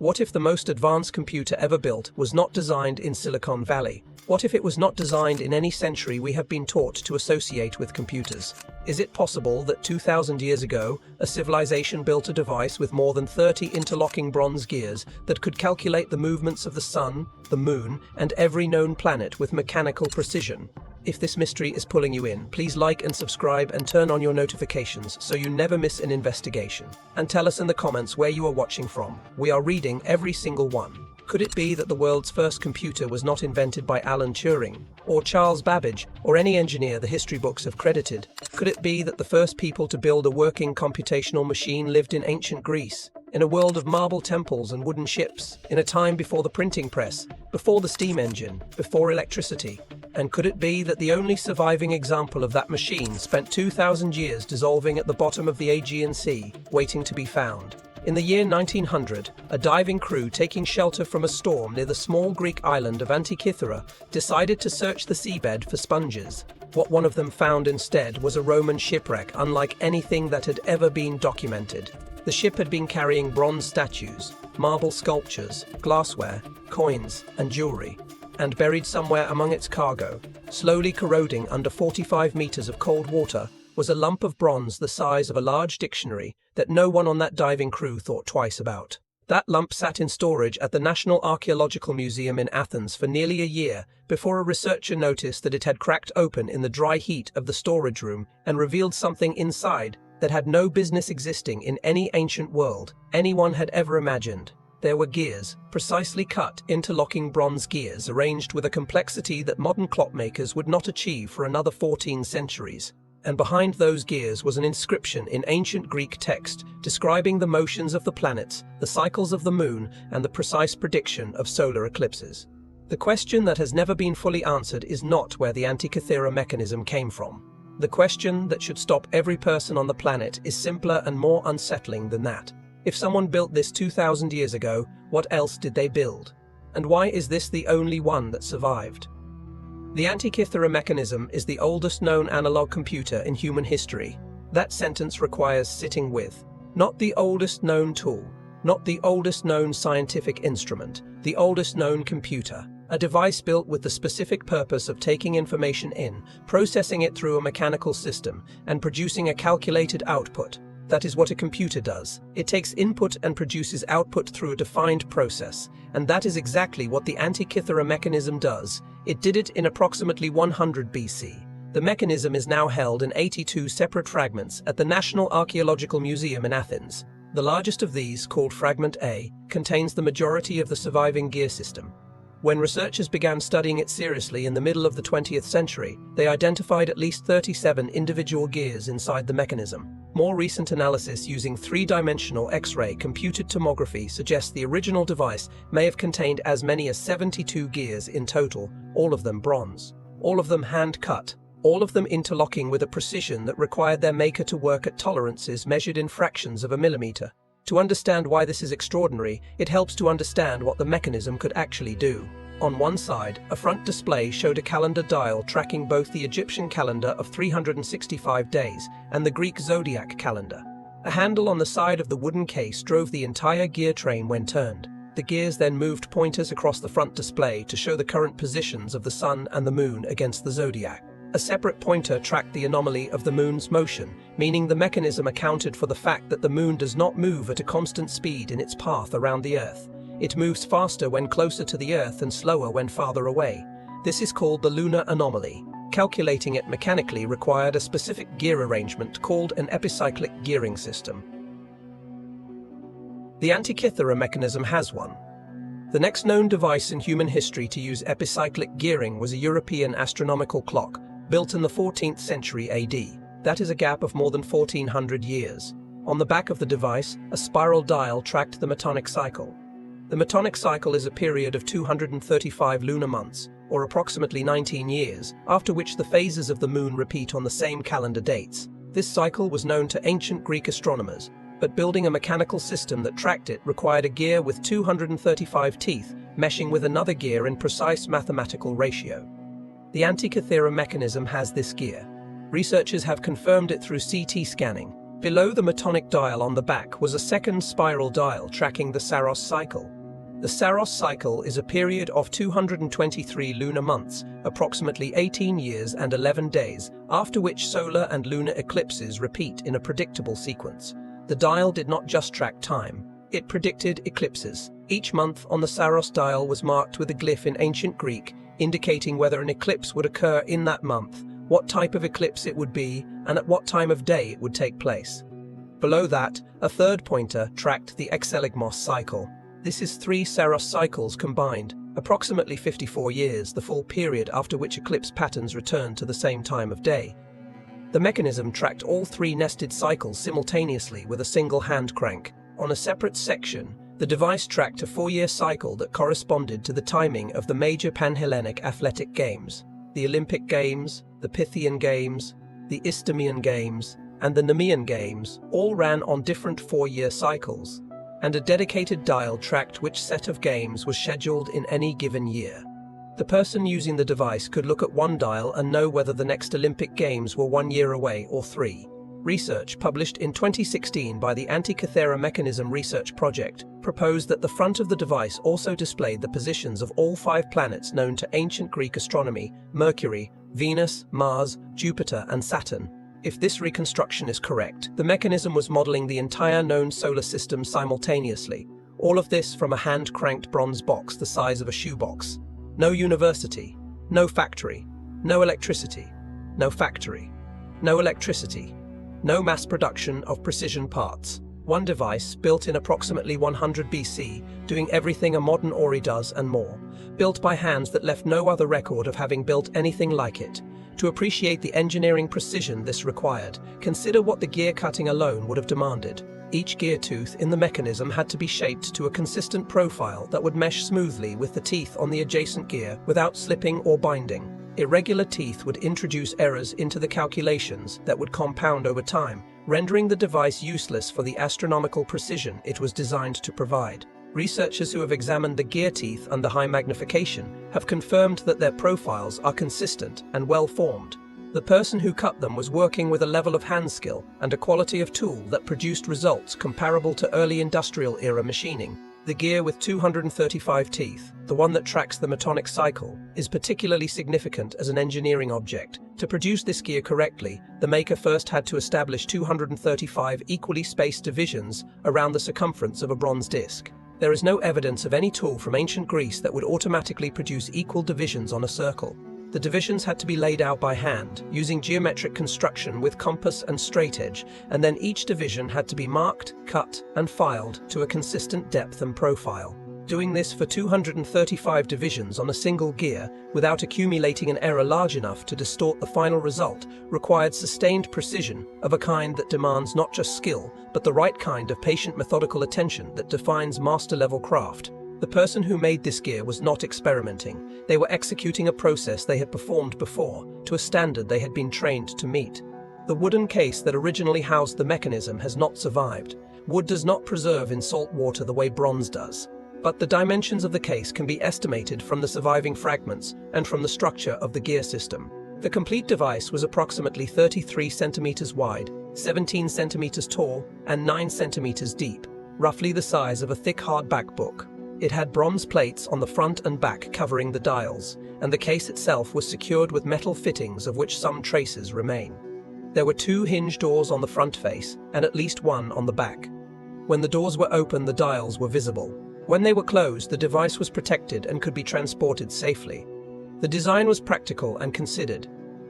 What if the most advanced computer ever built was not designed in Silicon Valley? What if it was not designed in any century we have been taught to associate with computers? Is it possible that 2,000 years ago, a civilization built a device with more than 30 interlocking bronze gears that could calculate the movements of the sun, the moon, and every known planet with mechanical precision? If this mystery is pulling you in, please like and subscribe and turn on your notifications so you never miss an investigation. And tell us in the comments where you are watching from. We are reading every single one. Could it be that the world's first computer was not invented by Alan Turing, or Charles Babbage, or any engineer the history books have credited? Could it be that the first people to build a working computational machine lived in ancient Greece, in a world of marble temples and wooden ships, in a time before the printing press, before the steam engine, before electricity? And could it be that the only surviving example of that machine spent 2,000 years dissolving at the bottom of the Aegean Sea, waiting to be found? In the year 1900, a diving crew taking shelter from a storm near the small Greek island of Antikythera decided to search the seabed for sponges. What one of them found instead was a Roman shipwreck unlike anything that had ever been documented. The ship had been carrying bronze statues, marble sculptures, glassware, coins, and jewelry. And buried somewhere among its cargo, slowly corroding under 45 meters of cold water, was a lump of bronze the size of a large dictionary that no one on that diving crew thought twice about. That lump sat in storage at the National Archaeological Museum in Athens for nearly a year before a researcher noticed that it had cracked open in the dry heat of the storage room and revealed something inside that had no business existing in any ancient world anyone had ever imagined. There were gears, precisely cut, interlocking bronze gears arranged with a complexity that modern clockmakers would not achieve for another 14 centuries. And behind those gears was an inscription in ancient Greek text describing the motions of the planets, the cycles of the moon, and the precise prediction of solar eclipses. The question that has never been fully answered is not where the Antikythera mechanism came from. The question that should stop every person on the planet is simpler and more unsettling than that. If someone built this 2,000 years ago, what else did they build? And why is this the only one that survived? The Antikythera mechanism is the oldest known analog computer in human history. That sentence requires sitting with. Not the oldest known tool, not the oldest known scientific instrument, the oldest known computer. A device built with the specific purpose of taking information in, processing it through a mechanical system, and producing a calculated output. That is what a computer does. It takes input and produces output through a defined process, and that is exactly what the Antikythera mechanism does. It did it in approximately 100 BC. The mechanism is now held in 82 separate fragments at the National Archaeological Museum in Athens. The largest of these, called Fragment A, contains the majority of the surviving gear system. When researchers began studying it seriously in the middle of the 20th century, they identified at least 37 individual gears inside the mechanism. More recent analysis using three-dimensional X-ray computed tomography suggests the original device may have contained as many as 72 gears in total, all of them bronze, all of them hand-cut, all of them interlocking with a precision that required their maker to work at tolerances measured in fractions of a millimeter. To understand why this is extraordinary, it helps to understand what the mechanism could actually do. On one side, a front display showed a calendar dial tracking both the Egyptian calendar of 365 days and the Greek zodiac calendar. A handle on the side of the wooden case drove the entire gear train when turned. The gears then moved pointers across the front display to show the current positions of the sun and the moon against the zodiac. A separate pointer tracked the anomaly of the moon's motion, meaning the mechanism accounted for the fact that the moon does not move at a constant speed in its path around the Earth. It moves faster when closer to the Earth and slower when farther away. This is called the lunar anomaly. Calculating it mechanically required a specific gear arrangement called an epicyclic gearing system. The Antikythera mechanism has one. The next known device in human history to use epicyclic gearing was a European astronomical clock, built in the 14th century AD. That is a gap of more than 1,400 years. On the back of the device, a spiral dial tracked the metonic cycle. The metonic cycle is a period of 235 lunar months, or approximately 19 years, after which the phases of the moon repeat on the same calendar dates. This cycle was known to ancient Greek astronomers, but building a mechanical system that tracked it required a gear with 235 teeth, meshing with another gear in precise mathematical ratio. The Antikythera mechanism has this gear. Researchers have confirmed it through CT scanning. Below the metonic dial on the back was a second spiral dial tracking the Saros cycle. The Saros cycle is a period of 223 lunar months, approximately 18 years and 11 days, after which solar and lunar eclipses repeat in a predictable sequence. The dial did not just track time, it predicted eclipses. Each month on the Saros dial was marked with a glyph in ancient Greek, indicating whether an eclipse would occur in that month, what type of eclipse it would be, and at what time of day it would take place. Below that, a third pointer tracked the exeligmos cycle. This is 3 Saros cycles combined, approximately 54 years, the full period after which eclipse patterns return to the same time of day. The mechanism tracked all 3 nested cycles simultaneously with a single hand crank. On a separate section, the device tracked a 4-year cycle that corresponded to the timing of the major Pan-Hellenic athletic games. The Olympic Games, the Pythian Games, the Isthmian Games, and the Nemean Games all ran on different 4-year cycles, and a dedicated dial tracked which set of games was scheduled in any given year. The person using the device could look at one dial and know whether the next Olympic Games were 1 year away or 3. Research published in 2016 by the Antikythera Mechanism Research Project proposed that the front of the device also displayed the positions of all 5 planets known to ancient Greek astronomy: Mercury, Venus, Mars, Jupiter, and Saturn. If this reconstruction is correct, the mechanism was modeling the entire known solar system simultaneously. All of this from a hand-cranked bronze box the size of a shoebox. No university, no factory, no electricity, no factory, no electricity, no mass production of precision parts. One device, built in approximately 100 BC, doing everything a modern Ori does and more. Built by hands that left no other record of having built anything like it. To appreciate the engineering precision this required, consider what the gear cutting alone would have demanded. Each gear tooth in the mechanism had to be shaped to a consistent profile that would mesh smoothly with the teeth on the adjacent gear without slipping or binding. Irregular teeth would introduce errors into the calculations that would compound over time, rendering the device useless for the astronomical precision it was designed to provide. Researchers who have examined the gear teeth under high magnification have confirmed that their profiles are consistent and well-formed. The person who cut them was working with a level of hand skill and a quality of tool that produced results comparable to early industrial-era machining. The gear with 235 teeth, the one that tracks the metonic cycle, is particularly significant as an engineering object. To produce this gear correctly, the maker first had to establish 235 equally spaced divisions around the circumference of a bronze disc. There is no evidence of any tool from ancient Greece that would automatically produce equal divisions on a circle. The divisions had to be laid out by hand, using geometric construction with compass and straightedge, and then each division had to be marked, cut, and filed to a consistent depth and profile. Doing this for 235 divisions on a single gear, without accumulating an error large enough to distort the final result, required sustained precision of a kind that demands not just skill, but the right kind of patient methodical attention that defines master-level craft. The person who made this gear was not experimenting. They were executing a process they had performed before, to a standard they had been trained to meet. The wooden case that originally housed the mechanism has not survived. Wood does not preserve in salt water the way bronze does. But the dimensions of the case can be estimated from the surviving fragments and from the structure of the gear system. The complete device was approximately 33 centimeters wide, 17 centimeters tall, and 9 centimeters deep, roughly the size of a thick hardback book. It had bronze plates on the front and back covering the dials, and the case itself was secured with metal fittings of which some traces remain. There were 2 hinge doors on the front face, and at least 1 on the back. When the doors were open, the dials were visible. When they were closed, the device was protected and could be transported safely. The design was practical and considered.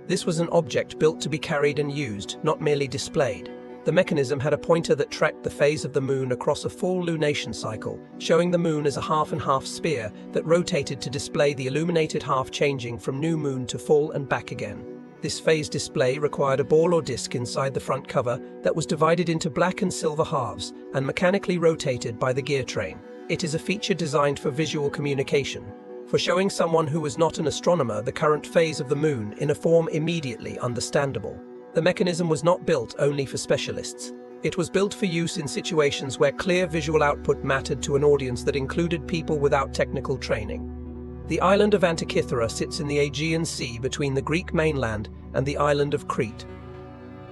This was an object built to be carried and used, not merely displayed. The mechanism had a pointer that tracked the phase of the moon across a full lunation cycle, showing the moon as a half-and-half sphere that rotated to display the illuminated half changing from new moon to full and back again. This phase display required a ball or disc inside the front cover that was divided into black and silver halves and mechanically rotated by the gear train. It is a feature designed for visual communication, for showing someone who was not an astronomer the current phase of the moon in a form immediately understandable. The mechanism was not built only for specialists. It was built for use in situations where clear visual output mattered to an audience that included people without technical training. The island of Antikythera sits in the Aegean Sea between the Greek mainland and the island of Crete.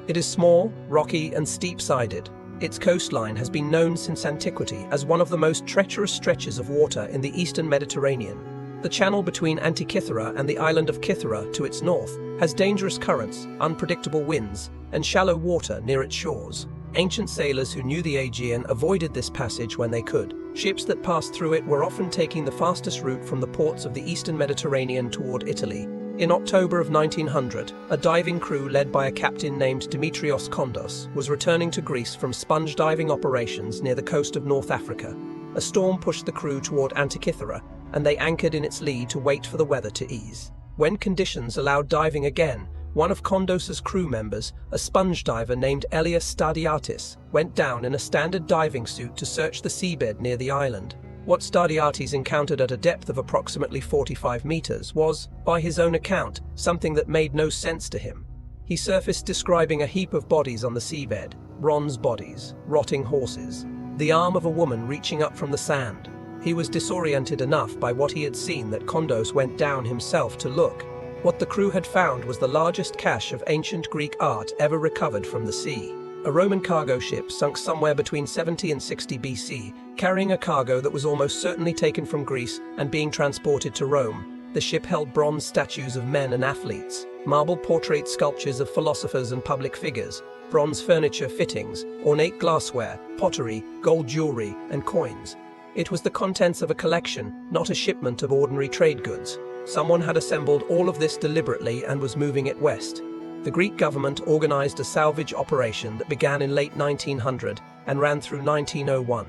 It is small, rocky, and steep-sided. Its coastline has been known since antiquity as one of the most treacherous stretches of water in the eastern Mediterranean. The channel between Antikythera and the island of Kythera to its north has dangerous currents, unpredictable winds, and shallow water near its shores. Ancient sailors who knew the Aegean avoided this passage when they could. Ships that passed through it were often taking the fastest route from the ports of the eastern Mediterranean toward Italy. In October of 1900, a diving crew led by a captain named Dimitrios Kondos was returning to Greece from sponge diving operations near the coast of North Africa. A storm pushed the crew toward Antikythera, and they anchored in its lee to wait for the weather to ease. When conditions allowed diving again, one of Kondos's crew members, a sponge diver named Elias Stadiatis, went down in a standard diving suit to search the seabed near the island. What Stadiatis encountered at a depth of approximately 45 meters was, by his own account, something that made no sense to him. He surfaced describing a heap of bodies on the seabed, bronze bodies, rotting horses, the arm of a woman reaching up from the sand. He was disoriented enough by what he had seen that Kondos went down himself to look. What the crew had found was the largest cache of ancient Greek art ever recovered from the sea. A Roman cargo ship sunk somewhere between 70 and 60 BC, carrying a cargo that was almost certainly taken from Greece and being transported to Rome. The ship held bronze statues of men and athletes, marble portrait sculptures of philosophers and public figures, bronze furniture fittings, ornate glassware, pottery, gold jewelry, and coins. It was the contents of a collection, not a shipment of ordinary trade goods. Someone had assembled all of this deliberately and was moving it west. The Greek government organized a salvage operation that began in late 1900 and ran through 1901.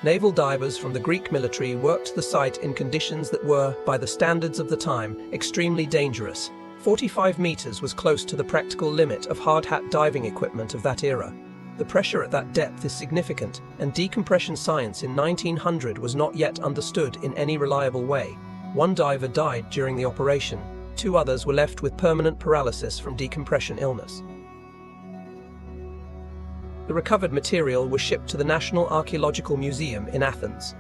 Naval divers from the Greek military worked the site in conditions that were, by the standards of the time, extremely dangerous. 45 meters was close to the practical limit of hard hat diving equipment of that era. The pressure at that depth is significant, and decompression science in 1900 was not yet understood in any reliable way. One diver died during the operation. 2 others were left with permanent paralysis from decompression illness. The recovered material was shipped to the National Archaeological Museum in Athens.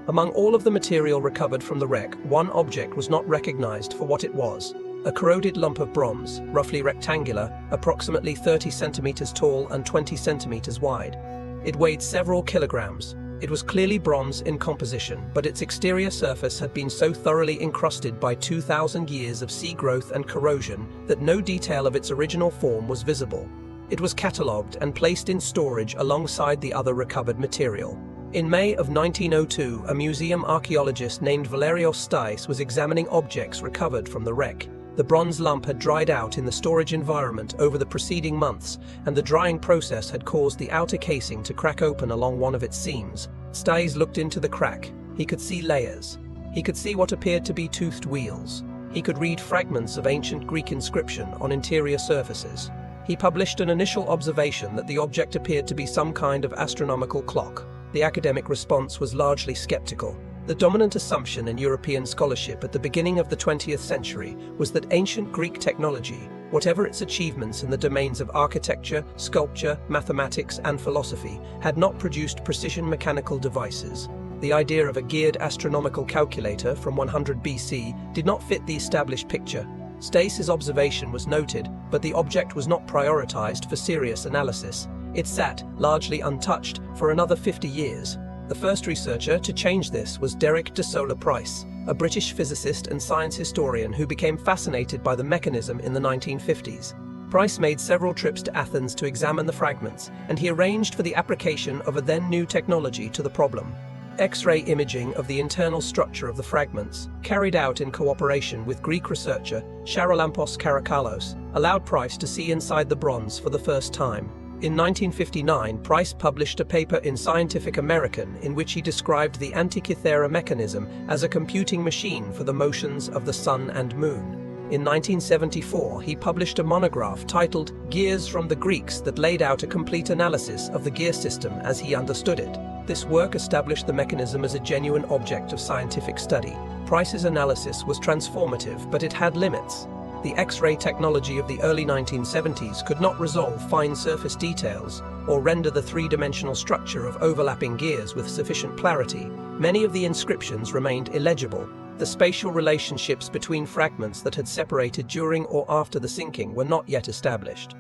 Among all of the material recovered from the wreck, one object was not recognized for what it was: a corroded lump of bronze, roughly rectangular, approximately 30 centimeters tall and 20 centimeters wide. It weighed several kilograms. It was clearly bronze in composition, but its exterior surface had been so thoroughly encrusted by 2,000 years of sea growth and corrosion that no detail of its original form was visible. It was catalogued and placed in storage alongside the other recovered material. In May of 1902, a museum archaeologist named Valerios Stais was examining objects recovered from the wreck. The bronze lump had dried out in the storage environment over the preceding months, and the drying process had caused the outer casing to crack open along one of its seams. Stais looked into the crack. He could see layers. He could see what appeared to be toothed wheels. He could read fragments of ancient Greek inscription on interior surfaces. He published an initial observation that the object appeared to be some kind of astronomical clock. The academic response was largely skeptical. The dominant assumption in European scholarship at the beginning of the 20th century was that ancient Greek technology, whatever its achievements in the domains of architecture, sculpture, mathematics, and philosophy, had not produced precision mechanical devices. The idea of a geared astronomical calculator from 100 BC did not fit the established picture. Stais's observation was noted, but the object was not prioritized for serious analysis. It sat, largely untouched, for another 50 years. The first researcher to change this was Derek de Solar Price, a British physicist and science historian who became fascinated by the mechanism in the 1950s. Price made several trips to Athens to examine the fragments, and he arranged for the application of a then new technology to the problem. X-ray imaging of the internal structure of the fragments, carried out in cooperation with Greek researcher Charalampos Karakalos, allowed Price to see inside the bronze for the first time. In 1959, Price published a paper in Scientific American in which he described the Antikythera mechanism as a computing machine for the motions of the sun and moon. In 1974, he published a monograph titled Gears from the Greeks that laid out a complete analysis of the gear system as he understood it. This work established the mechanism as a genuine object of scientific study. Price's analysis was transformative, but it had limits. The X-ray technology of the early 1970s could not resolve fine surface details or render the three-dimensional structure of overlapping gears with sufficient clarity. Many of the inscriptions remained illegible. The spatial relationships between fragments that had separated during or after the sinking were not yet established.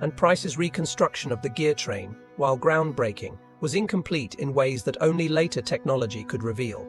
and Price's reconstruction of the gear train, while groundbreaking, was incomplete in ways that only later technology could reveal.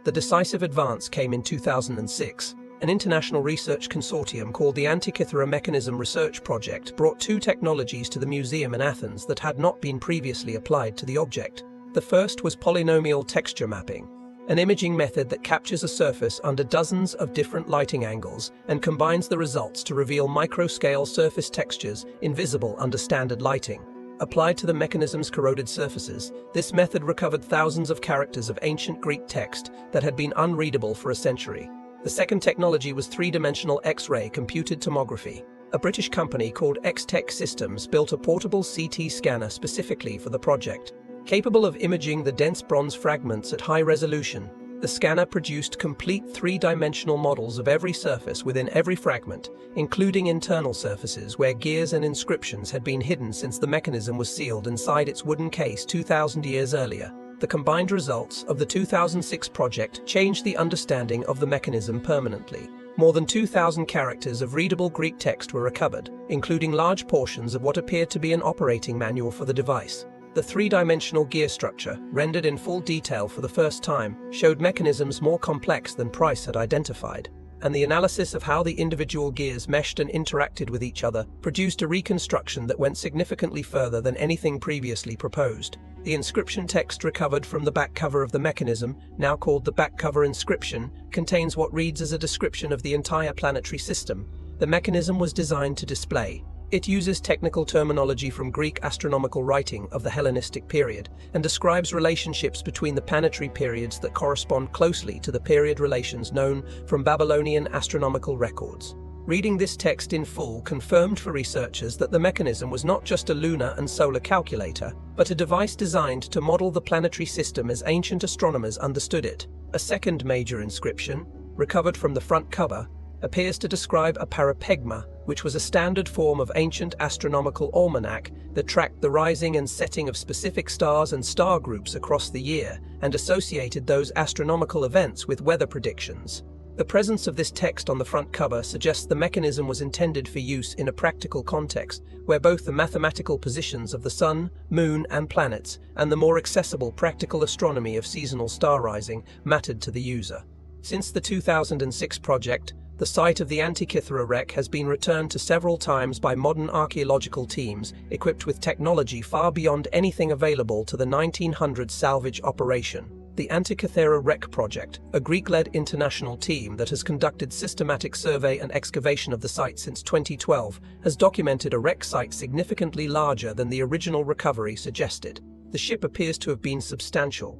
The decisive advance came in 2006. An international research consortium called the Antikythera Mechanism Research Project brought two technologies to the museum in Athens that had not been previously applied to the object. The first was polynomial texture mapping, an imaging method that captures a surface under dozens of different lighting angles and combines the results to reveal micro-scale surface textures invisible under standard lighting. Applied to the mechanism's corroded surfaces, this method recovered thousands of characters of ancient Greek text that had been unreadable for a century. The second technology was three-dimensional X-ray computed tomography. A British company called X-Tech Systems built a portable CT scanner specifically for the project. Capable of imaging the dense bronze fragments at high resolution, the scanner produced complete three-dimensional models of every surface within every fragment, including internal surfaces where gears and inscriptions had been hidden since the mechanism was sealed inside its wooden case 2,000 years earlier. The combined results of the 2006 project changed the understanding of the mechanism permanently. More than 2,000 characters of readable Greek text were recovered, including large portions of what appeared to be an operating manual for the device. The three-dimensional gear structure, rendered in full detail for the first time, showed mechanisms more complex than Price had identified, and the analysis of how the individual gears meshed and interacted with each other produced a reconstruction that went significantly further than anything previously proposed. The inscription text recovered from the back cover of the mechanism, now called the back cover inscription, contains what reads as a description of the entire planetary system. The mechanism was designed to display. It uses technical terminology from Greek astronomical writing of the Hellenistic period and describes relationships between the planetary periods that correspond closely to the period relations known from Babylonian astronomical records. Reading this text in full confirmed for researchers that the mechanism was not just a lunar and solar calculator, but a device designed to model the planetary system as ancient astronomers understood it. A second major inscription, recovered from the front cover, appears to describe a parapegma, which was a standard form of ancient astronomical almanac that tracked the rising and setting of specific stars and star groups across the year and associated those astronomical events with weather predictions. The presence of this text on the front cover suggests the mechanism was intended for use in a practical context, where both the mathematical positions of the sun, moon, and planets, and the more accessible practical astronomy of seasonal star rising mattered to the user. Since the 2006 project, the site of the Antikythera wreck has been returned to several times by modern archaeological teams equipped with technology far beyond anything available to the 1900s salvage operation. The Antikythera Wreck Project, a Greek-led international team that has conducted systematic survey and excavation of the site since 2012, has documented a wreck site significantly larger than the original recovery suggested. The ship appears to have been substantial,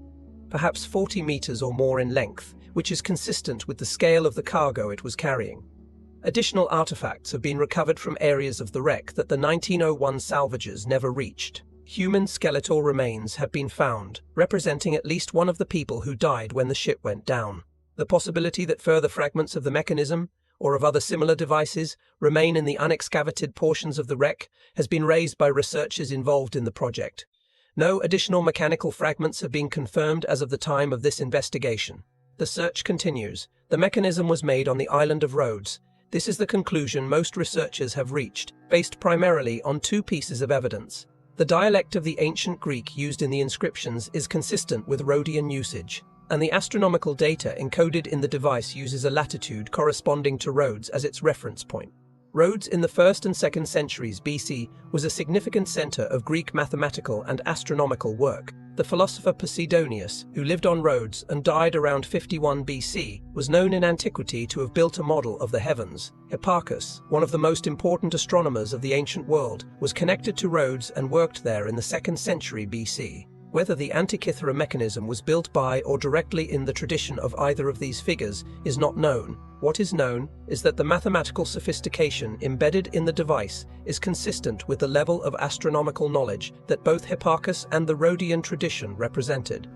perhaps 40 meters or more in length, which is consistent with the scale of the cargo it was carrying. Additional artifacts have been recovered from areas of the wreck that the 1901 salvagers never reached. Human skeletal remains have been found, representing at least one of the people who died when the ship went down. The possibility that further fragments of the mechanism, or of other similar devices, remain in the unexcavated portions of the wreck has been raised by researchers involved in the project. No additional mechanical fragments have been confirmed as of the time of this investigation. The search continues. The mechanism was made on the island of Rhodes. This is the conclusion most researchers have reached, based primarily on two pieces of evidence. The dialect of the ancient Greek used in the inscriptions is consistent with Rhodian usage, and the astronomical data encoded in the device uses a latitude corresponding to Rhodes as its reference point. Rhodes in the 1st and 2nd centuries BC was a significant center of Greek mathematical and astronomical work. The philosopher Posidonius, who lived on Rhodes and died around 51 BC, was known in antiquity to have built a model of the heavens. Hipparchus, one of the most important astronomers of the ancient world, was connected to Rhodes and worked there in the 2nd century BC. Whether the Antikythera mechanism was built by or directly in the tradition of either of these figures is not known. What is known is that the mathematical sophistication embedded in the device is consistent with the level of astronomical knowledge that both Hipparchus and the Rhodian tradition represented.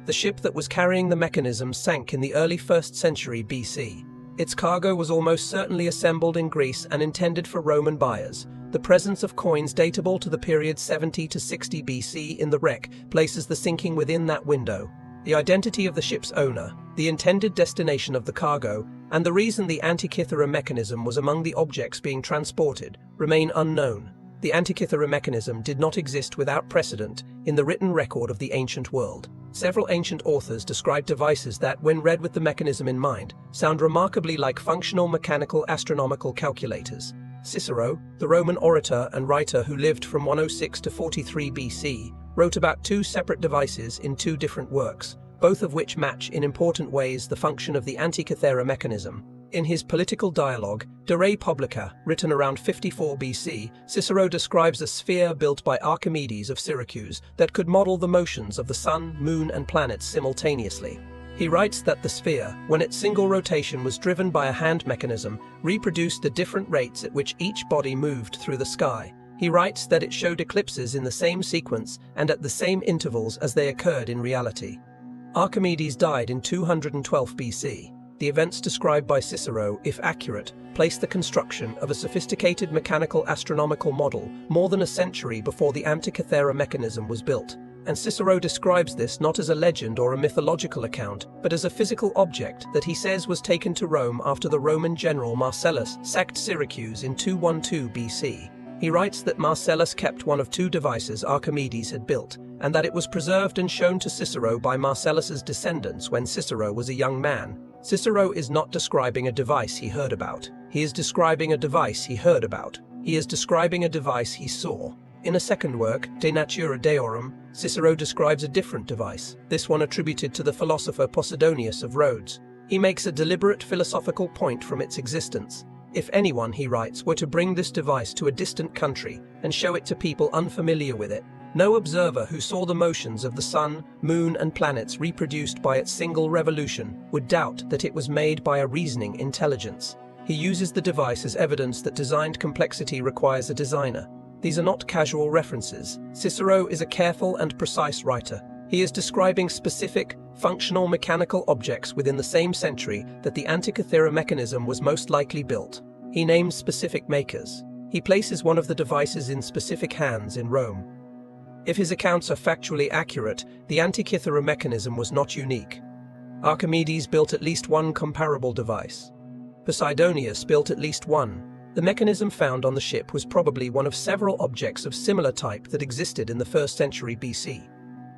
The ship that was carrying the mechanism sank in the early 1st century BC. Its cargo was almost certainly assembled in Greece and intended for Roman buyers. The presence of coins datable to the period 70 to 60 BC in the wreck places the sinking within that window. The identity of the ship's owner, the intended destination of the cargo, and the reason the Antikythera mechanism was among the objects being transported remain unknown. The Antikythera mechanism did not exist without precedent in the written record of the ancient world. Several ancient authors describe devices that, when read with the mechanism in mind, sound remarkably like functional mechanical astronomical calculators. Cicero, the Roman orator and writer who lived from 106 to 43 BC, wrote about two separate devices in two different works, both of which match in important ways the function of the Antikythera mechanism. In his political dialogue, De Re Publica, written around 54 BC, Cicero describes a sphere built by Archimedes of Syracuse that could model the motions of the sun, moon, and planets simultaneously. He writes that the sphere, when its single rotation was driven by a hand mechanism, reproduced the different rates at which each body moved through the sky. He writes that it showed eclipses in the same sequence and at the same intervals as they occurred in reality. Archimedes died in 212 BC. The events described by Cicero, if accurate, place the construction of a sophisticated mechanical astronomical model more than a century before the Antikythera mechanism was built. And Cicero describes this not as a legend or a mythological account, but as a physical object that he says was taken to Rome after the Roman general Marcellus sacked Syracuse in 212 BC. He writes that Marcellus kept one of two devices Archimedes had built, and that it was preserved and shown to Cicero by Marcellus's descendants when Cicero was a young man. Cicero is not describing a device he heard about. He is describing a device he heard about. He is describing a device he saw. In a second work, De Natura Deorum, Cicero describes a different device, this one attributed to the philosopher Posidonius of Rhodes. He makes a deliberate philosophical point from its existence. If anyone, he writes, were to bring this device to a distant country and show it to people unfamiliar with it, no observer who saw the motions of the sun, moon, and planets reproduced by its single revolution would doubt that it was made by a reasoning intelligence. He uses the device as evidence that designed complexity requires a designer. These are not casual references. Cicero is a careful and precise writer. He is describing specific, functional mechanical objects within the same century that the Antikythera mechanism was most likely built. He names specific makers. He places one of the devices in specific hands in Rome. If his accounts are factually accurate, the Antikythera mechanism was not unique. Archimedes built at least one comparable device. Posidonius built at least one. The mechanism found on the ship was probably one of several objects of similar type that existed in the 1st century BC.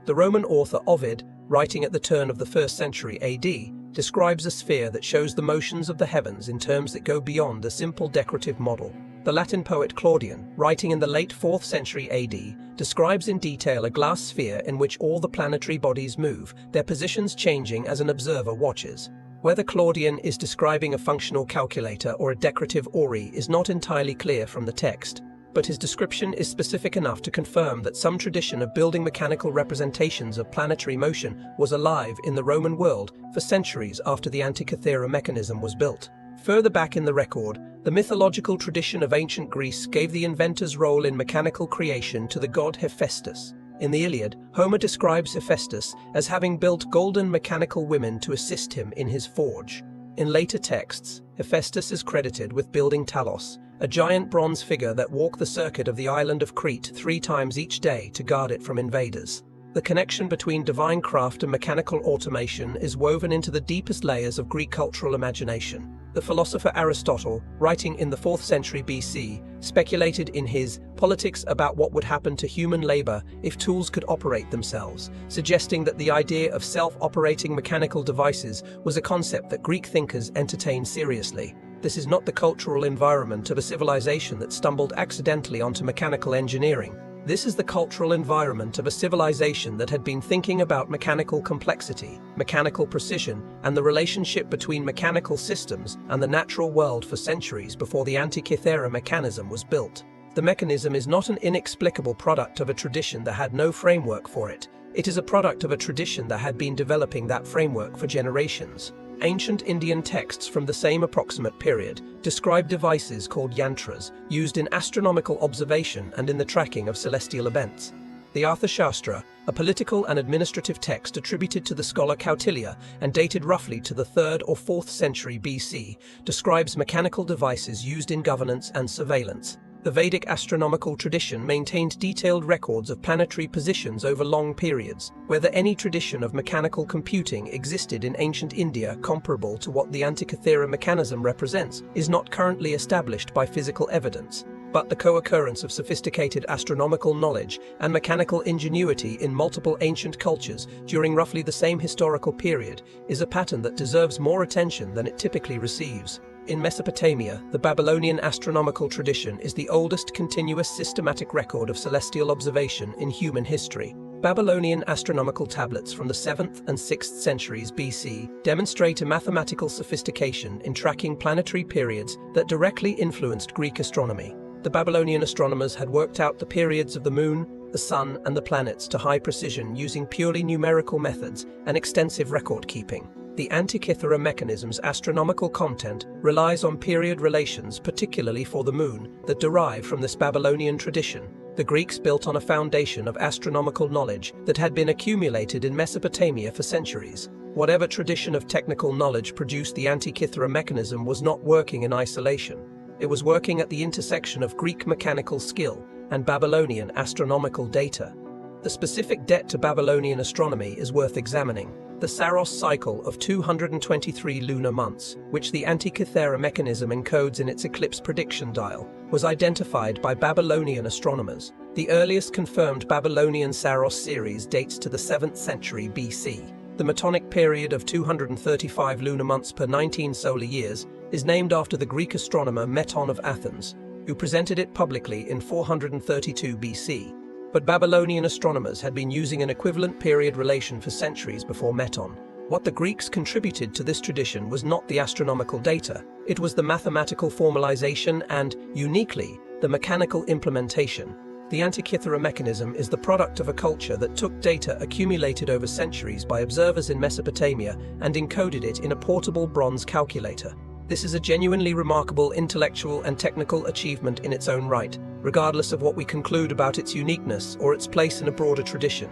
The Roman author Ovid, writing at the turn of the 1st century AD, describes a sphere that shows the motions of the heavens in terms that go beyond a simple decorative model. The Latin poet Claudian, writing in the late 4th century AD, describes in detail a glass sphere in which all the planetary bodies move, their positions changing as an observer watches. Whether Claudian is describing a functional calculator or a decorative orrery is not entirely clear from the text, but his description is specific enough to confirm that some tradition of building mechanical representations of planetary motion was alive in the Roman world for centuries after the Antikythera mechanism was built. Further back in the record, the mythological tradition of ancient Greece gave the inventor's role in mechanical creation to the god Hephaestus. In the Iliad, Homer describes Hephaestus as having built golden mechanical women to assist him in his forge. In later texts, Hephaestus is credited with building Talos, a giant bronze figure that walked the circuit of the island of Crete 3 times each day to guard it from invaders. The connection between divine craft and mechanical automation is woven into the deepest layers of Greek cultural imagination. The philosopher Aristotle, writing in the 4th century BC, speculated in his Politics about what would happen to human labor if tools could operate themselves, suggesting that the idea of self-operating mechanical devices was a concept that Greek thinkers entertained seriously. This is not the cultural environment of a civilization that stumbled accidentally onto mechanical engineering. This is the cultural environment of a civilization that had been thinking about mechanical complexity, mechanical precision, and the relationship between mechanical systems and the natural world for centuries before the Antikythera mechanism was built. The mechanism is not an inexplicable product of a tradition that had no framework for it. It is a product of a tradition that had been developing that framework for generations. Ancient Indian texts from the same approximate period describe devices called yantras, used in astronomical observation and in the tracking of celestial events. The Arthashastra, a political and administrative text attributed to the scholar Kautilya and dated roughly to the 3rd or 4th century BC, describes mechanical devices used in governance and surveillance. The Vedic astronomical tradition maintained detailed records of planetary positions over long periods. Whether any tradition of mechanical computing existed in ancient India comparable to what the Antikythera mechanism represents is not currently established by physical evidence. but the co-occurrence of sophisticated astronomical knowledge and mechanical ingenuity in multiple ancient cultures during roughly the same historical period is a pattern that deserves more attention than it typically receives. In Mesopotamia, the Babylonian astronomical tradition is the oldest continuous systematic record of celestial observation in human history. Babylonian astronomical tablets from the 7th and 6th centuries BC demonstrate a mathematical sophistication in tracking planetary periods that directly influenced Greek astronomy. The Babylonian astronomers had worked out the periods of the moon, the sun, and the planets to high precision using purely numerical methods and extensive record-keeping. The Antikythera mechanism's astronomical content relies on period relations, particularly for the moon, that derive from this Babylonian tradition. The Greeks built on a foundation of astronomical knowledge that had been accumulated in Mesopotamia for centuries. Whatever tradition of technical knowledge produced the Antikythera mechanism was not working in isolation. It was working at the intersection of Greek mechanical skill and Babylonian astronomical data. The specific debt to Babylonian astronomy is worth examining. The Saros cycle of 223 lunar months, which the Antikythera mechanism encodes in its eclipse prediction dial, was identified by Babylonian astronomers. The earliest confirmed Babylonian Saros series dates to the 7th century BC. The Metonic period of 235 lunar months per 19 solar years is named after the Greek astronomer Meton of Athens, who presented it publicly in 432 BC. But Babylonian astronomers had been using an equivalent period relation for centuries before Meton. What the Greeks contributed to this tradition was not the astronomical data, it was the mathematical formalization and, uniquely, the mechanical implementation. The Antikythera mechanism is the product of a culture that took data accumulated over centuries by observers in Mesopotamia and encoded it in a portable bronze calculator. This is a genuinely remarkable intellectual and technical achievement in its own right, regardless of what we conclude about its uniqueness or its place in a broader tradition.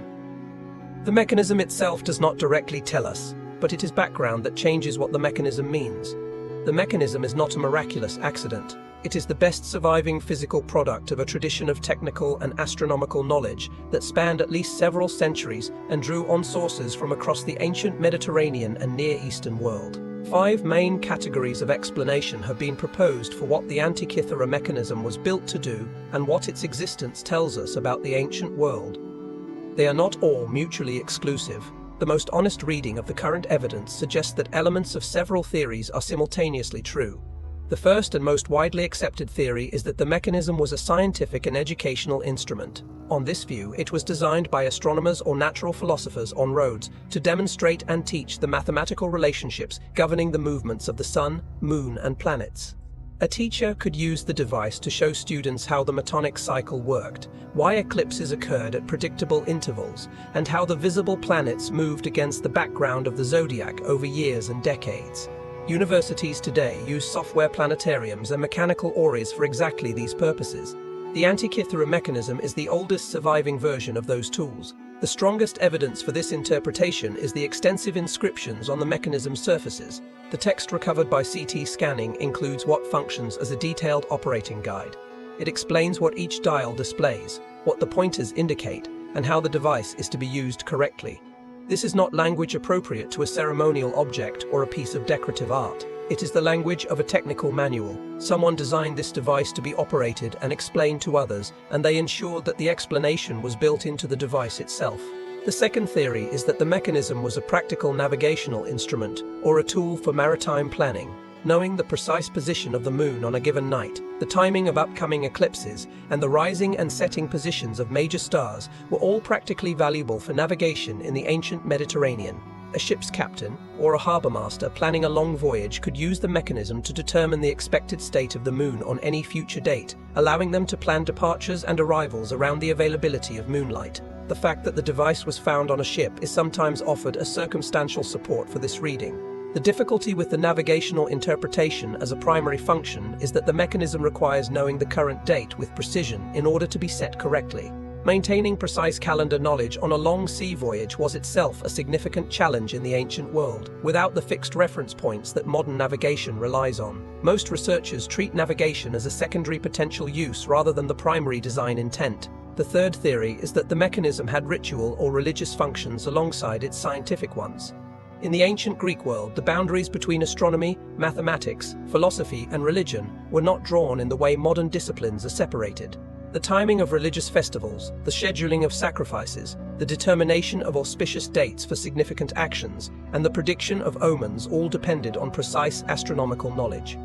The mechanism itself does not directly tell us, but it is background that changes what the mechanism means. The mechanism is not a miraculous accident. It is the best surviving physical product of a tradition of technical and astronomical knowledge that spanned at least several centuries and drew on sources from across the ancient Mediterranean and Near Eastern world. 5 main categories of explanation have been proposed for what the Antikythera mechanism was built to do and what its existence tells us about the ancient world. They are not all mutually exclusive. The most honest reading of the current evidence suggests that elements of several theories are simultaneously true. The first and most widely accepted theory is that the mechanism was a scientific and educational instrument. On this view, it was designed by astronomers or natural philosophers on roads to demonstrate and teach the mathematical relationships governing the movements of the sun, moon, and planets. A teacher could use the device to show students how the Metonic cycle worked, why eclipses occurred at predictable intervals, and how the visible planets moved against the background of the zodiac over years and decades. Universities today use software planetariums and mechanical orreries for exactly these purposes. The Antikythera mechanism is the oldest surviving version of those tools. The strongest evidence for this interpretation is the extensive inscriptions on the mechanism's surfaces. The text recovered by CT scanning includes what functions as a detailed operating guide. It explains what each dial displays, what the pointers indicate, and how the device is to be used correctly. This is not language appropriate to a ceremonial object or a piece of decorative art. It is the language of a technical manual. Someone designed this device to be operated and explained to others, and they ensured that the explanation was built into the device itself. The second theory is that the mechanism was a practical navigational instrument or a tool for maritime planning. Knowing the precise position of the moon on a given night, the timing of upcoming eclipses, and the rising and setting positions of major stars were all practically valuable for navigation in the ancient Mediterranean. A ship's captain, or a harbour master planning a long voyage, could use the mechanism to determine the expected state of the moon on any future date, allowing them to plan departures and arrivals around the availability of moonlight. The fact that the device was found on a ship is sometimes offered as circumstantial support for this reading. The difficulty with the navigational interpretation as a primary function is that the mechanism requires knowing the current date with precision in order to be set correctly. Maintaining precise calendar knowledge on a long sea voyage was itself a significant challenge in the ancient world, without the fixed reference points that modern navigation relies on. Most researchers treat navigation as a secondary potential use rather than the primary design intent. The third theory is that the mechanism had ritual or religious functions alongside its scientific ones. In the ancient Greek world, the boundaries between astronomy, mathematics, philosophy, and religion were not drawn in the way modern disciplines are separated. The timing of religious festivals, the scheduling of sacrifices, the determination of auspicious dates for significant actions, and the prediction of omens all depended on precise astronomical knowledge.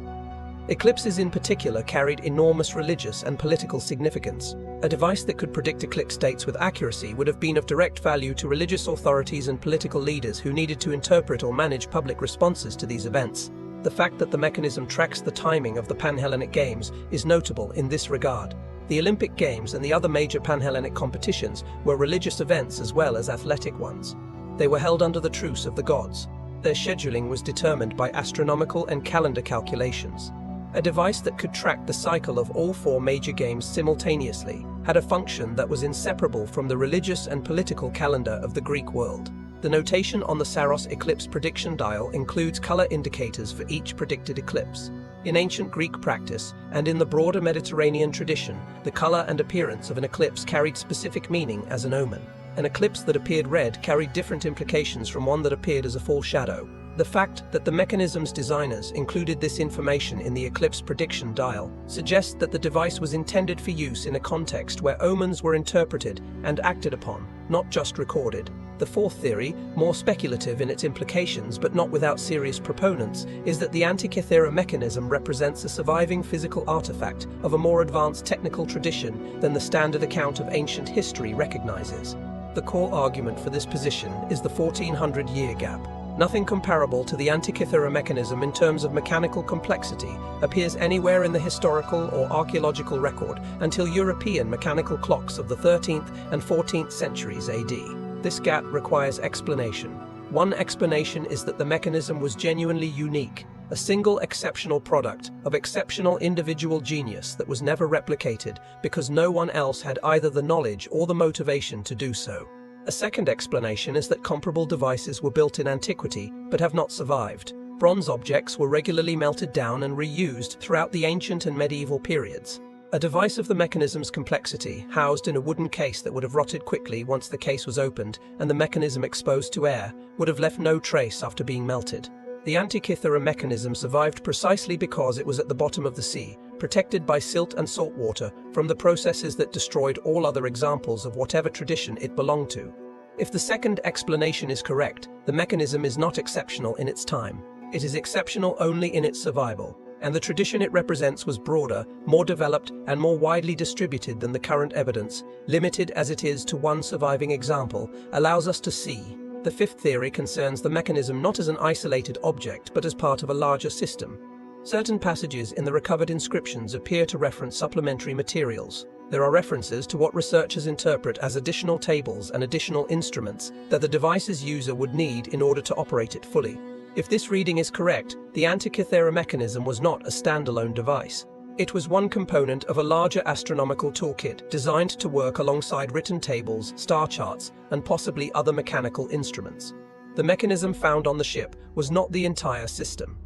Eclipses in particular carried enormous religious and political significance. A device that could predict eclipse dates with accuracy would have been of direct value to religious authorities and political leaders who needed to interpret or manage public responses to these events. The fact that the mechanism tracks the timing of the Panhellenic Games is notable in this regard. The Olympic Games and the other major Panhellenic competitions were religious events as well as athletic ones. They were held under the truce of the gods. Their scheduling was determined by astronomical and calendar calculations. A device that could track the cycle of all four major games simultaneously had a function that was inseparable from the religious and political calendar of the Greek world. The notation on the Saros eclipse prediction dial includes color indicators for each predicted eclipse. In ancient Greek practice, and in the broader Mediterranean tradition, the color and appearance of an eclipse carried specific meaning as an omen. An eclipse that appeared red carried different implications from one that appeared as a full shadow. The fact that the mechanism's designers included this information in the eclipse prediction dial suggests that the device was intended for use in a context where omens were interpreted and acted upon, not just recorded. The fourth theory, more speculative in its implications but not without serious proponents, is that the Antikythera mechanism represents a surviving physical artifact of a more advanced technical tradition than the standard account of ancient history recognizes. The core argument for this position is the 1400-year gap. Nothing comparable to the Antikythera mechanism in terms of mechanical complexity appears anywhere in the historical or archaeological record until European mechanical clocks of the 13th and 14th centuries AD. This gap requires explanation. One explanation is that the mechanism was genuinely unique, a single exceptional product of exceptional individual genius that was never replicated because no one else had either the knowledge or the motivation to do so. A second explanation is that comparable devices were built in antiquity but have not survived. Bronze objects were regularly melted down and reused throughout the ancient and medieval periods. A device of the mechanism's complexity, housed in a wooden case that would have rotted quickly once the case was opened and the mechanism exposed to air, would have left no trace after being melted. The Antikythera mechanism survived precisely because it was at the bottom of the sea, protected by silt and salt water from the processes that destroyed all other examples of whatever tradition it belonged to. If the second explanation is correct, the mechanism is not exceptional in its time. It is exceptional only in its survival, and the tradition it represents was broader, more developed, and more widely distributed than the current evidence, limited as it is to one surviving example, allows us to see. The fifth theory concerns the mechanism not as an isolated object but as part of a larger system. Certain passages in the recovered inscriptions appear to reference supplementary materials. There are references to what researchers interpret as additional tables and additional instruments that the device's user would need in order to operate it fully. If this reading is correct, the Antikythera mechanism was not a standalone device. It was one component of a larger astronomical toolkit designed to work alongside written tables, star charts, and possibly other mechanical instruments. The mechanism found on the ship was not the entire system.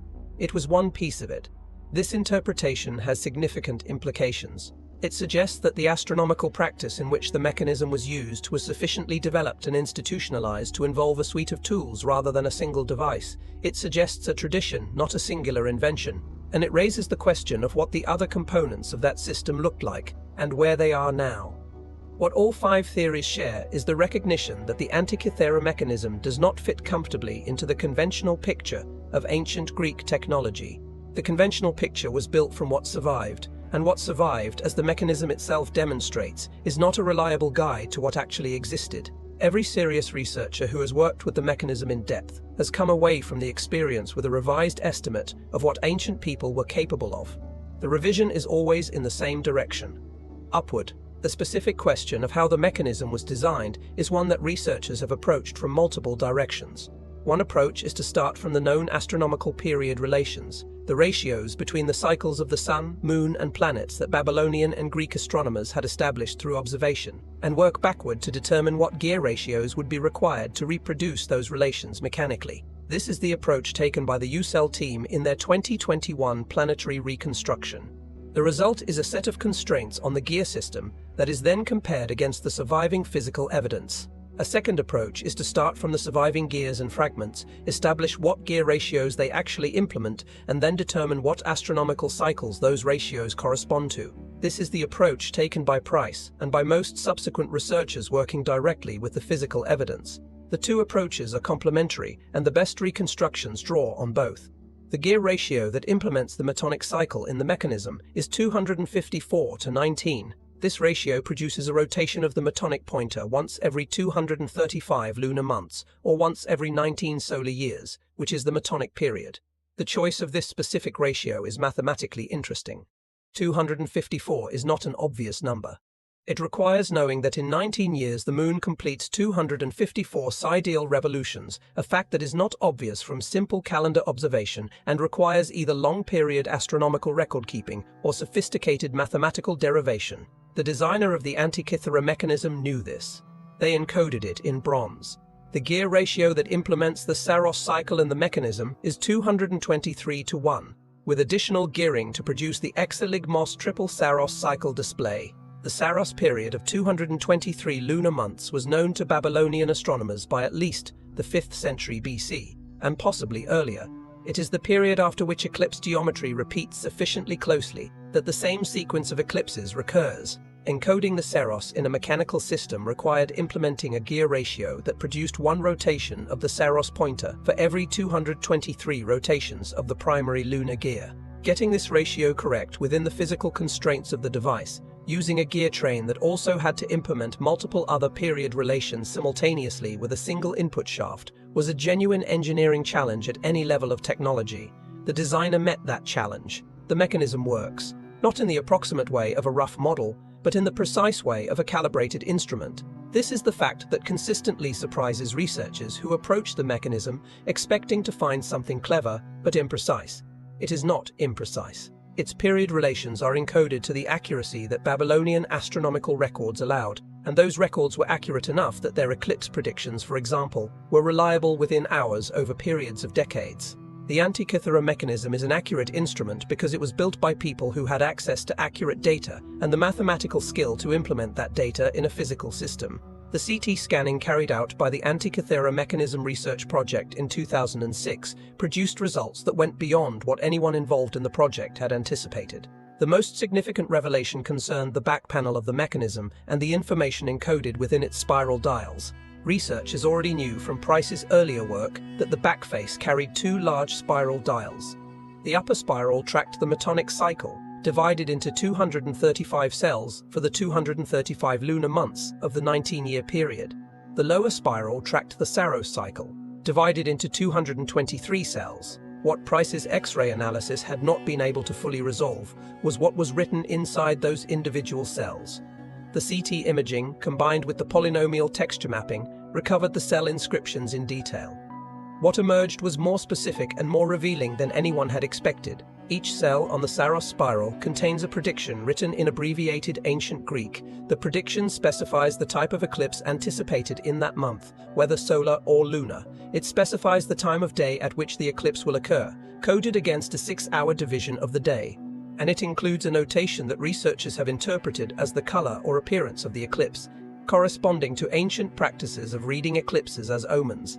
It was one piece of it. This interpretation has significant implications. It suggests that the astronomical practice in which the mechanism was used was sufficiently developed and institutionalized to involve a suite of tools rather than a single device. It suggests a tradition, not a singular invention. And it raises the question of what the other components of that system looked like, and where they are now. What all five theories share is the recognition that the Antikythera mechanism does not fit comfortably into the conventional picture of ancient Greek technology. The conventional picture was built from what survived, and what survived, as the mechanism itself demonstrates, is not a reliable guide to what actually existed. Every serious researcher who has worked with the mechanism in depth has come away from the experience with a revised estimate of what ancient people were capable of. The revision is always in the same direction, upward. The specific question of how the mechanism was designed is one that researchers have approached from multiple directions. One approach is to start from the known astronomical period relations, the ratios between the cycles of the sun, moon, and planets that Babylonian and Greek astronomers had established through observation, and work backward to determine what gear ratios would be required to reproduce those relations mechanically. This is the approach taken by the UCell team in their 2021 planetary reconstruction. The result is a set of constraints on the gear system that is then compared against the surviving physical evidence. A second approach is to start from the surviving gears and fragments, establish what gear ratios they actually implement, and then determine what astronomical cycles those ratios correspond to. This is the approach taken by Price and by most subsequent researchers working directly with the physical evidence. The two approaches are complementary, and the best reconstructions draw on both. The gear ratio that implements the metonic cycle in the mechanism is 254:19. This ratio produces a rotation of the metonic pointer once every 235 lunar months, or once every 19 solar years, which is the metonic period. The choice of this specific ratio is mathematically interesting. 254 is not an obvious number. It requires knowing that in 19 years the Moon completes 254 sidereal revolutions, a fact that is not obvious from simple calendar observation and requires either long-period astronomical record-keeping or sophisticated mathematical derivation. The designer of the Antikythera mechanism knew this. They encoded it in bronze. The gear ratio that implements the Saros cycle in the mechanism is 223:1, with additional gearing to produce the Exeligmos triple Saros cycle display. The Saros period of 223 lunar months was known to Babylonian astronomers by at least the 5th century BC, and possibly earlier. It is the period after which eclipse geometry repeats sufficiently closely that the same sequence of eclipses recurs. Encoding the Saros in a mechanical system required implementing a gear ratio that produced one rotation of the Saros pointer for every 223 rotations of the primary lunar gear. Getting this ratio correct within the physical constraints of the device, using a gear train that also had to implement multiple other period relations simultaneously with a single input shaft, was a genuine engineering challenge at any level of technology. The designer met that challenge. The mechanism works, not in the approximate way of a rough model, but in the precise way of a calibrated instrument. This is the fact that consistently surprises researchers who approach the mechanism expecting to find something clever but imprecise. It is not imprecise. Its period relations are encoded to the accuracy that Babylonian astronomical records allowed, and those records were accurate enough that their eclipse predictions, for example, were reliable within hours over periods of decades. The Antikythera mechanism is an accurate instrument because it was built by people who had access to accurate data and the mathematical skill to implement that data in a physical system. The CT scanning carried out by the Antikythera Mechanism Research Project in 2006 produced results that went beyond what anyone involved in the project had anticipated. The most significant revelation concerned the back panel of the mechanism and the information encoded within its spiral dials. Researchers already knew from Price's earlier work that the back face carried two large spiral dials. The upper spiral tracked the metonic cycle, divided into 235 cells for the 235 lunar months of the 19-year period. The lower spiral tracked the Saros cycle, divided into 223 cells. What Price's X-ray analysis had not been able to fully resolve was what was written inside those individual cells. The CT imaging, combined with the polynomial texture mapping, recovered the cell inscriptions in detail. What emerged was more specific and more revealing than anyone had expected. Each cell on the Saros spiral contains a prediction written in abbreviated ancient Greek. The prediction specifies the type of eclipse anticipated in that month, whether solar or lunar. It specifies the time of day at which the eclipse will occur, coded against a 6-hour division of the day. And it includes a notation that researchers have interpreted as the color or appearance of the eclipse, corresponding to ancient practices of reading eclipses as omens.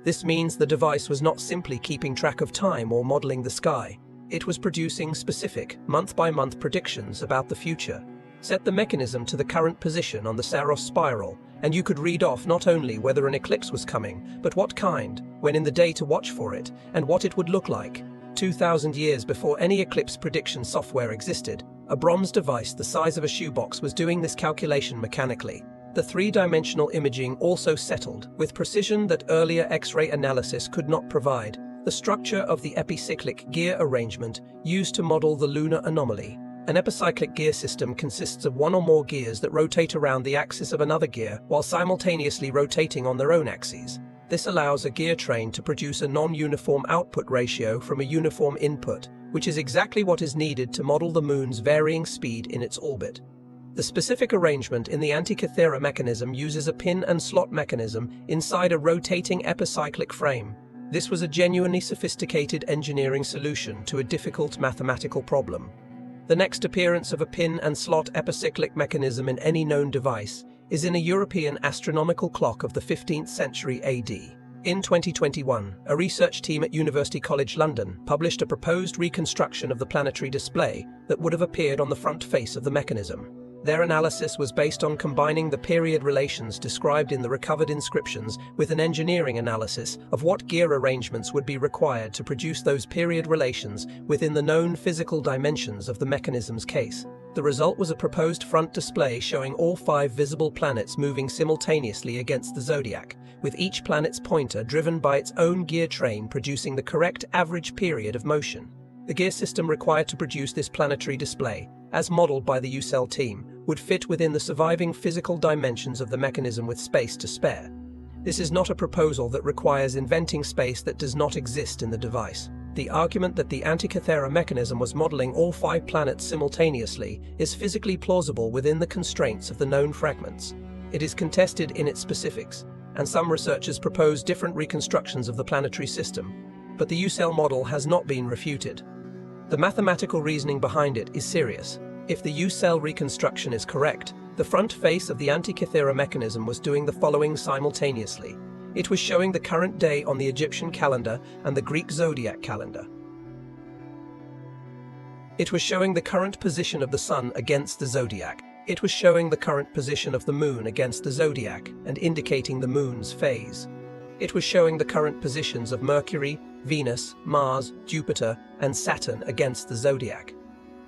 This means the device was not simply keeping track of time or modeling the sky. It was producing specific, month-by-month predictions about the future. Set the mechanism to the current position on the Saros spiral, and you could read off not only whether an eclipse was coming, but what kind, when in the day to watch for it, and what it would look like. 2,000 years before any eclipse prediction software existed, a bronze device the size of a shoebox was doing this calculation mechanically. The three-dimensional imaging also settled, with precision that earlier X-ray analysis could not provide, the structure of the epicyclic gear arrangement used to model the lunar anomaly. An epicyclic gear system consists of one or more gears that rotate around the axis of another gear while simultaneously rotating on their own axes. This allows a gear train to produce a non-uniform output ratio from a uniform input, which is exactly what is needed to model the Moon's varying speed in its orbit. The specific arrangement in the Antikythera mechanism uses a pin and slot mechanism inside a rotating epicyclic frame. This was a genuinely sophisticated engineering solution to a difficult mathematical problem. The next appearance of a pin and slot epicyclic mechanism in any known device is in a European astronomical clock of the 15th century AD. In 2021, a research team at University College London published a proposed reconstruction of the planetary display that would have appeared on the front face of the mechanism. Their analysis was based on combining the period relations described in the recovered inscriptions with an engineering analysis of what gear arrangements would be required to produce those period relations within the known physical dimensions of the mechanism's case. The result was a proposed front display showing all 5 visible planets moving simultaneously against the zodiac, with each planet's pointer driven by its own gear train producing the correct average period of motion. The gear system required to produce this planetary display, as modeled by the UCell team, would fit within the surviving physical dimensions of the mechanism with space to spare. This is not a proposal that requires inventing space that does not exist in the device. The argument that the Antikythera mechanism was modeling all 5 planets simultaneously is physically plausible within the constraints of the known fragments. It is contested in its specifics, and some researchers propose different reconstructions of the planetary system, but the UCell model has not been refuted. The mathematical reasoning behind it is serious. If the UCell reconstruction is correct, the front face of the Antikythera mechanism was doing the following simultaneously. It was showing the current day on the Egyptian calendar and the Greek zodiac calendar. It was showing the current position of the sun against the zodiac. It was showing the current position of the moon against the zodiac and indicating the moon's phase. It was showing the current positions of Mercury, Venus, Mars, Jupiter, and Saturn against the zodiac.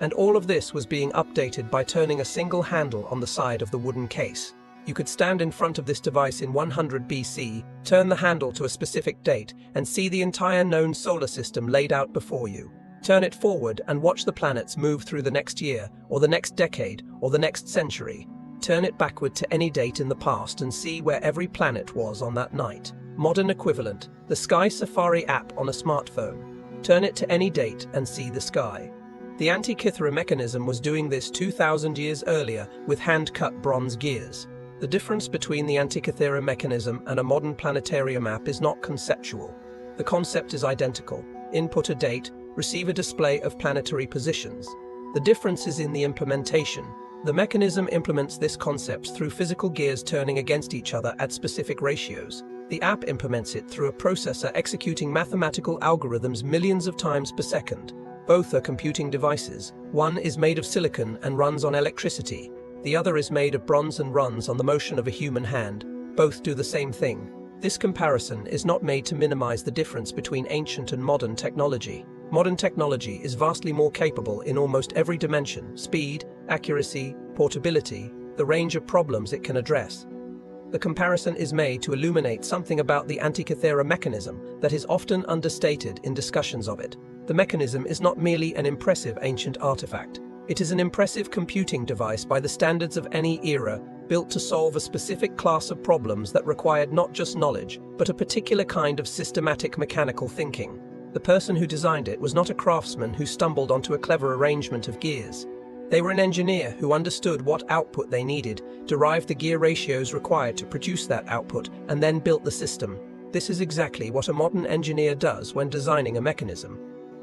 And all of this was being updated by turning a single handle on the side of the wooden case. You could stand in front of this device in 100 BC, turn the handle to a specific date, and see the entire known solar system laid out before you. Turn it forward and watch the planets move through the next year, or the next decade, or the next century. Turn it backward to any date in the past and see where every planet was on that night. Modern equivalent, the Sky Safari app on a smartphone. Turn it to any date and see the sky. The Antikythera mechanism was doing this 2,000 years earlier with hand-cut bronze gears. The difference between the Antikythera mechanism and a modern planetarium app is not conceptual. The concept is identical. Input a date, receive a display of planetary positions. The difference is in the implementation. The mechanism implements this concept through physical gears turning against each other at specific ratios. The app implements it through a processor executing mathematical algorithms millions of times per second. Both are computing devices. One is made of silicon and runs on electricity. The other is made of bronze and runs on the motion of a human hand. Both do the same thing. This comparison is not made to minimize the difference between ancient and modern technology. Modern technology is vastly more capable in almost every dimension: speed, accuracy, portability, the range of problems it can address. The comparison is made to illuminate something about the Antikythera mechanism that is often understated in discussions of it. The mechanism is not merely an impressive ancient artifact. It is an impressive computing device by the standards of any era, built to solve a specific class of problems that required not just knowledge, but a particular kind of systematic mechanical thinking. The person who designed it was not a craftsman who stumbled onto a clever arrangement of gears. They were an engineer who understood what output they needed, derived the gear ratios required to produce that output, and then built the system. This is exactly what a modern engineer does when designing a mechanism.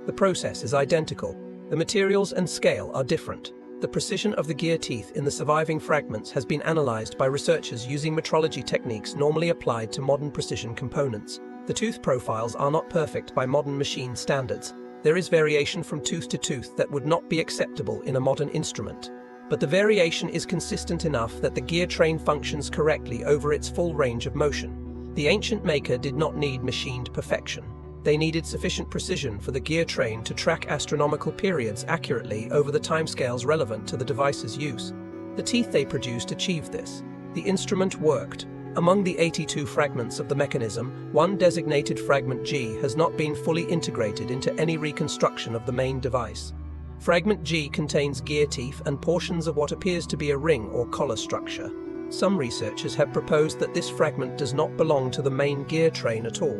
The process is identical. The materials and scale are different. The precision of the gear teeth in the surviving fragments has been analyzed by researchers using metrology techniques normally applied to modern precision components. The tooth profiles are not perfect by modern machine standards. There is variation from tooth to tooth that would not be acceptable in a modern instrument. But the variation is consistent enough that the gear train functions correctly over its full range of motion. The ancient maker did not need machined perfection. They needed sufficient precision for the gear train to track astronomical periods accurately over the timescales relevant to the device's use. The teeth they produced achieved this. The instrument worked. Among the 82 fragments of the mechanism, one designated fragment G has not been fully integrated into any reconstruction of the main device. Fragment G contains gear teeth and portions of what appears to be a ring or collar structure. Some researchers have proposed that this fragment does not belong to the main gear train at all,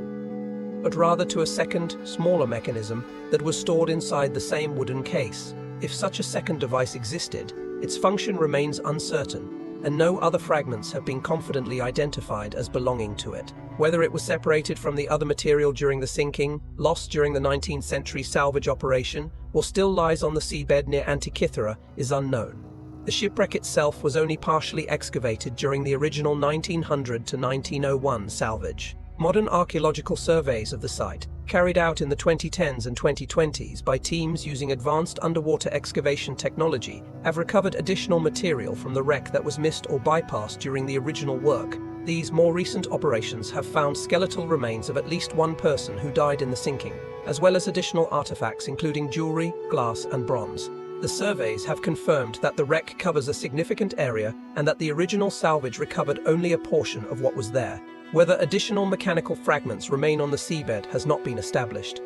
but rather to a second, smaller mechanism that was stored inside the same wooden case. If such a second device existed, its function remains uncertain, and no other fragments have been confidently identified as belonging to it. Whether it was separated from the other material during the sinking, lost during the 19th century salvage operation, or still lies on the seabed near Antikythera is unknown. The shipwreck itself was only partially excavated during the original 1900 to 1901 salvage. Modern archaeological surveys of the site, carried out in the 2010s and 2020s by teams using advanced underwater excavation technology, have recovered additional material from the wreck that was missed or bypassed during the original work. These more recent operations have found skeletal remains of at least one person who died in the sinking, as well as additional artifacts including jewelry, glass, and bronze. The surveys have confirmed that the wreck covers a significant area and that the original salvage recovered only a portion of what was there. Whether additional mechanical fragments remain on the seabed has not been established.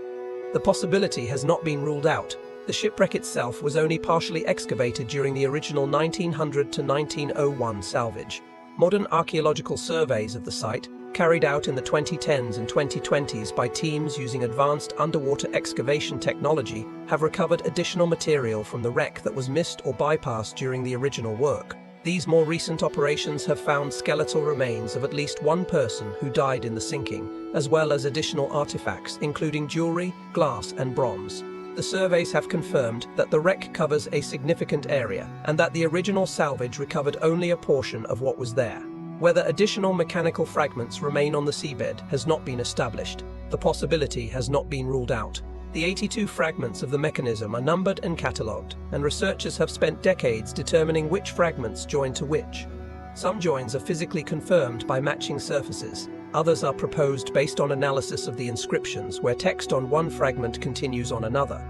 The possibility has not been ruled out. The shipwreck itself was only partially excavated during the original 1900 to 1901 salvage. Modern archaeological surveys of the site, carried out in the 2010s and 2020s by teams using advanced underwater excavation technology, have recovered additional material from the wreck that was missed or bypassed during the original work. These more recent operations have found skeletal remains of at least one person who died in the sinking, as well as additional artifacts including jewelry, glass, and bronze. The surveys have confirmed that the wreck covers a significant area and that the original salvage recovered only a portion of what was there. Whether additional mechanical fragments remain on the seabed has not been established. The possibility has not been ruled out. The 82 fragments of the mechanism are numbered and catalogued, and researchers have spent decades determining which fragments join to which. Some joins are physically confirmed by matching surfaces. Others are proposed based on analysis of the inscriptions, where text on one fragment continues on another.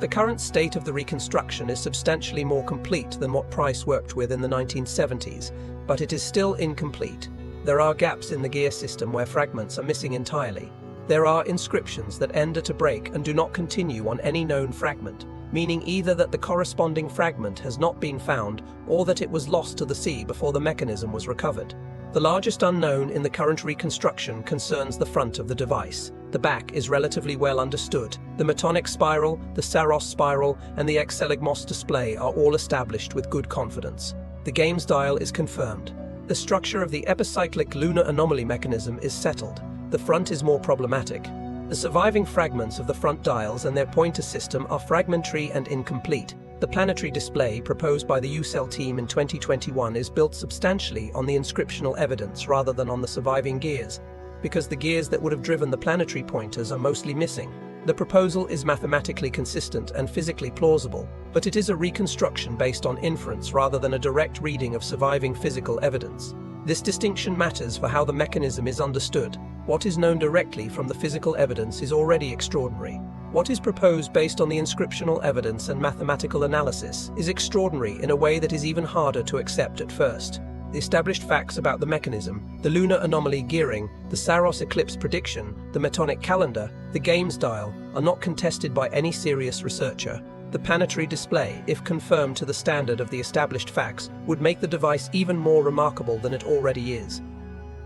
The current state of the reconstruction is substantially more complete than what Price worked with in the 1970s, but it is still incomplete. There are gaps in the gear system where fragments are missing entirely. There are inscriptions that end at a break and do not continue on any known fragment, meaning either that the corresponding fragment has not been found or that it was lost to the sea before the mechanism was recovered. The largest unknown in the current reconstruction concerns the front of the device. The back is relatively well understood. The Metonic spiral, the Saros spiral, and the Exeligmos display are all established with good confidence. The game's dial is confirmed. The structure of the epicyclic lunar anomaly mechanism is settled. The front is more problematic. The surviving fragments of the front dials and their pointer system are fragmentary and incomplete. The planetary display proposed by the UCell team in 2021 is built substantially on the inscriptional evidence rather than on the surviving gears, because the gears that would have driven the planetary pointers are mostly missing. The proposal is mathematically consistent and physically plausible, but it is a reconstruction based on inference rather than a direct reading of surviving physical evidence. This distinction matters for how the mechanism is understood. What is known directly from the physical evidence is already extraordinary. What is proposed based on the inscriptional evidence and mathematical analysis is extraordinary in a way that is even harder to accept at first. The established facts about the mechanism, the lunar anomaly gearing, the Saros eclipse prediction, the Metonic calendar, the game's dial, are not contested by any serious researcher. The planetary display, if confirmed to the standard of the established facts, would make the device even more remarkable than it already is.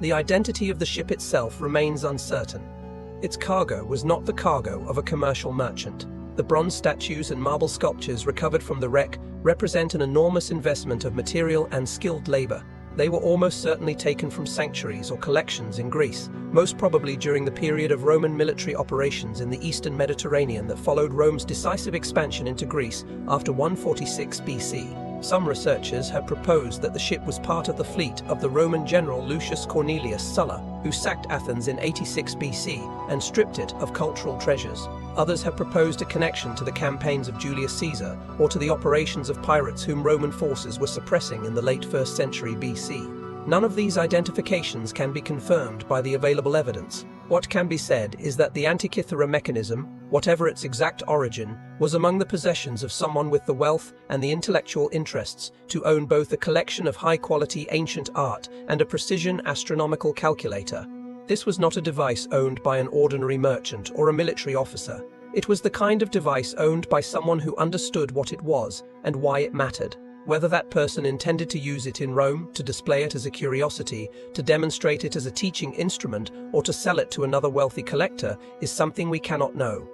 The identity of the ship itself remains uncertain. Its cargo was not the cargo of a commercial merchant. The bronze statues and marble sculptures recovered from the wreck represent an enormous investment of material and skilled labor. They were almost certainly taken from sanctuaries or collections in Greece, most probably during the period of Roman military operations in the eastern Mediterranean that followed Rome's decisive expansion into Greece after 146 BC. Some researchers have proposed that the ship was part of the fleet of the Roman general Lucius Cornelius Sulla, who sacked Athens in 86 BC and stripped it of cultural treasures. Others have proposed a connection to the campaigns of Julius Caesar or to the operations of pirates whom Roman forces were suppressing in the late 1st century BC. None of these identifications can be confirmed by the available evidence. What can be said is that the Antikythera mechanism, whatever its exact origin, was among the possessions of someone with the wealth and the intellectual interests to own both a collection of high-quality ancient art and a precision astronomical calculator. This was not a device owned by an ordinary merchant or a military officer. It was the kind of device owned by someone who understood what it was and why it mattered. Whether that person intended to use it in Rome, to display it as a curiosity, to demonstrate it as a teaching instrument, or to sell it to another wealthy collector is something we cannot know.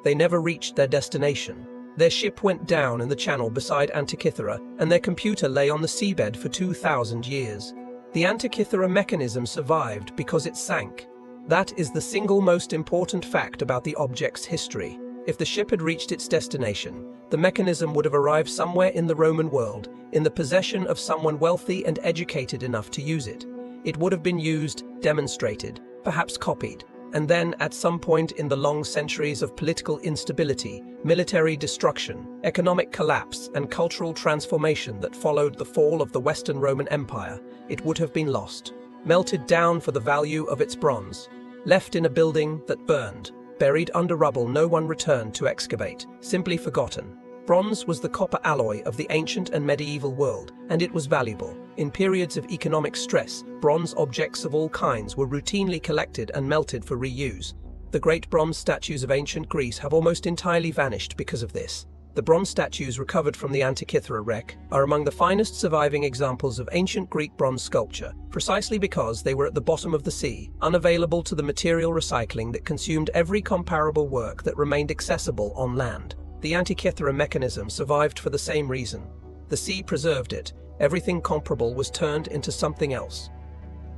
They never reached their destination. Their ship went down in the channel beside Antikythera, and their computer lay on the seabed for 2,000 years. The Antikythera mechanism survived because it sank. That is the single most important fact about the object's history. If the ship had reached its destination, the mechanism would have arrived somewhere in the Roman world, in the possession of someone wealthy and educated enough to use it. It would have been used, demonstrated, perhaps copied, and then, at some point in the long centuries of political instability, military destruction, economic collapse, and cultural transformation that followed the fall of the Western Roman Empire, it would have been lost, melted down for the value of its bronze, left in a building that burned, buried under rubble no one returned to excavate, simply forgotten. Bronze was the copper alloy of the ancient and medieval world, and it was valuable. In periods of economic stress, bronze objects of all kinds were routinely collected and melted for reuse. The great bronze statues of ancient Greece have almost entirely vanished because of this. The bronze statues recovered from the Antikythera wreck are among the finest surviving examples of ancient Greek bronze sculpture, precisely because they were at the bottom of the sea, unavailable to the material recycling that consumed every comparable work that remained accessible on land. The Antikythera mechanism survived for the same reason. The sea preserved it. Everything comparable was turned into something else.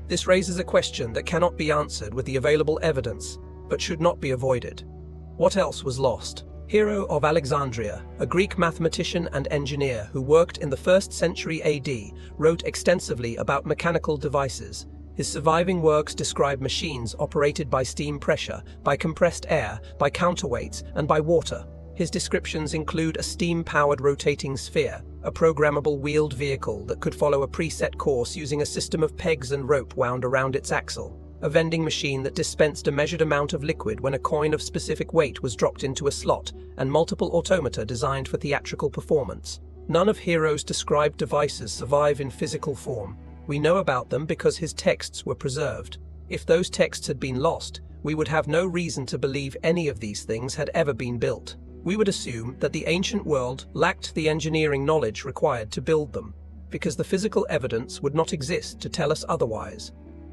This raises a question that cannot be answered with the available evidence, but should not be avoided. What else was lost? Hero of Alexandria, a Greek mathematician and engineer who worked in the 1st century AD, wrote extensively about mechanical devices. His surviving works describe machines operated by steam pressure, by compressed air, by counterweights, and by water. His descriptions include a steam-powered rotating sphere, a programmable wheeled vehicle that could follow a preset course using a system of pegs and rope wound around its axle, a vending machine that dispensed a measured amount of liquid when a coin of specific weight was dropped into a slot, and multiple automata designed for theatrical performance. None of Hero's described devices survive in physical form. We know about them because his texts were preserved. If those texts had been lost, we would have no reason to believe any of these things had ever been built. We would assume that the ancient world lacked the engineering knowledge required to build them, because the physical evidence would not exist to tell us otherwise.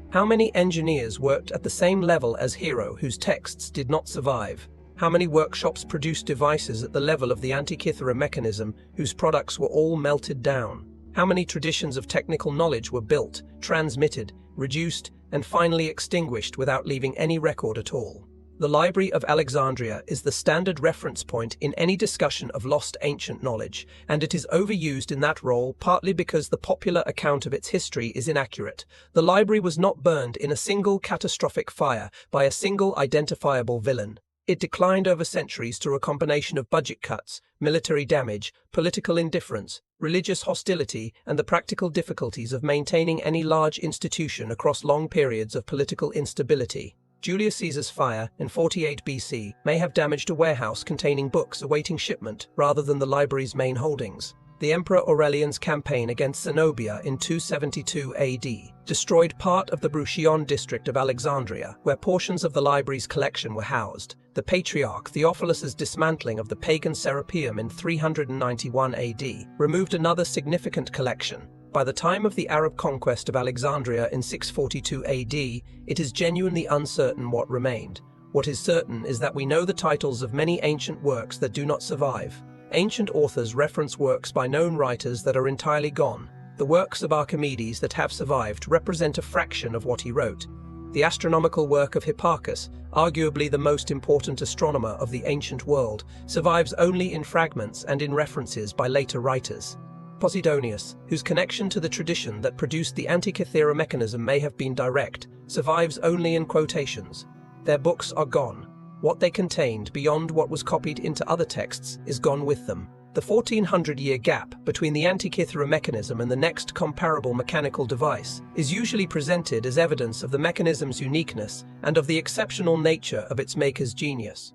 How many engineers worked at the same level as Hero whose texts did not survive? How many workshops produced devices at the level of the Antikythera mechanism whose products were all melted down? How many traditions of technical knowledge were built, transmitted, reduced, and finally extinguished without leaving any record at all? The Library of Alexandria is the standard reference point in any discussion of lost ancient knowledge, and it is overused in that role partly because the popular account of its history is inaccurate. The library was not burned in a single catastrophic fire by a single identifiable villain. It declined over centuries through a combination of budget cuts, military damage, political indifference, religious hostility, and the practical difficulties of maintaining any large institution across long periods of political instability. Julius Caesar's fire in 48 BC may have damaged a warehouse containing books awaiting shipment rather than the library's main holdings. The Emperor Aurelian's campaign against Zenobia in 272 AD destroyed part of the Bruttium district of Alexandria, where portions of the library's collection were housed. The Patriarch Theophilus's dismantling of the pagan Serapeum in 391 AD removed another significant collection. By the time of the Arab conquest of Alexandria in 642 AD, it is genuinely uncertain what remained. What is certain is that we know the titles of many ancient works that do not survive. Ancient authors reference works by known writers that are entirely gone. The works of Archimedes that have survived represent a fraction of what he wrote. The astronomical work of Hipparchus, arguably the most important astronomer of the ancient world, survives only in fragments and in references by later writers. Posidonius, whose connection to the tradition that produced the Antikythera mechanism may have been direct, survives only in quotations. Their books are gone. What they contained, beyond what was copied into other texts, is gone with them. The 1400-year gap between the Antikythera mechanism and the next comparable mechanical device is usually presented as evidence of the mechanism's uniqueness and of the exceptional nature of its maker's genius.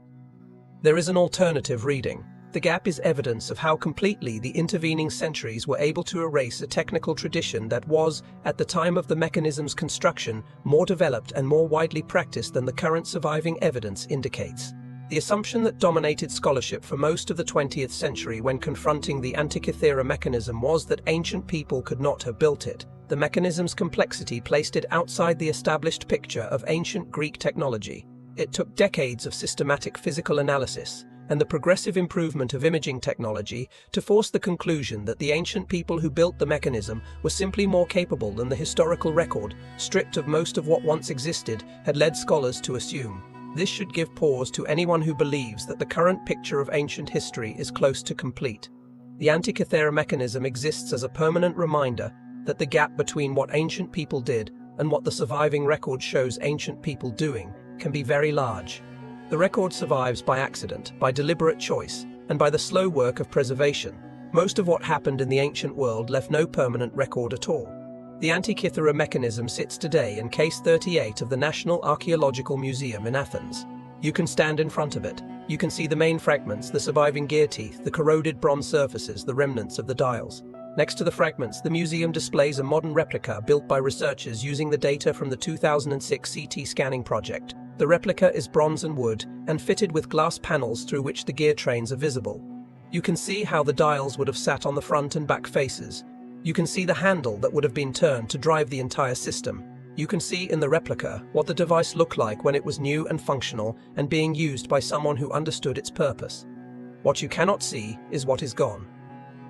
There is an alternative reading. The gap is evidence of how completely the intervening centuries were able to erase a technical tradition that was, at the time of the mechanism's construction, more developed and more widely practiced than the current surviving evidence indicates. The assumption that dominated scholarship for most of the 20th century when confronting the Antikythera mechanism was that ancient people could not have built it. The mechanism's complexity placed it outside the established picture of ancient Greek technology. It took decades of systematic physical analysis and the progressive improvement of imaging technology to force the conclusion that the ancient people who built the mechanism were simply more capable than the historical record, stripped of most of what once existed, had led scholars to assume. This should give pause to anyone who believes that the current picture of ancient history is close to complete. The Antikythera mechanism exists as a permanent reminder that the gap between what ancient people did and what the surviving record shows ancient people doing can be very large. The record survives by accident, by deliberate choice, and by the slow work of preservation. Most of what happened in the ancient world left no permanent record at all. The Antikythera mechanism sits today in Case 38 of the National Archaeological Museum in Athens. You can stand in front of it. You can see the main fragments, the surviving gear teeth, the corroded bronze surfaces, the remnants of the dials. Next to the fragments, the museum displays a modern replica built by researchers using the data from the 2006 CT scanning project. The replica is bronze and wood, and fitted with glass panels through which the gear trains are visible. You can see how the dials would have sat on the front and back faces. You can see the handle that would have been turned to drive the entire system. You can see in the replica what the device looked like when it was new and functional and being used by someone who understood its purpose. What you cannot see is what is gone.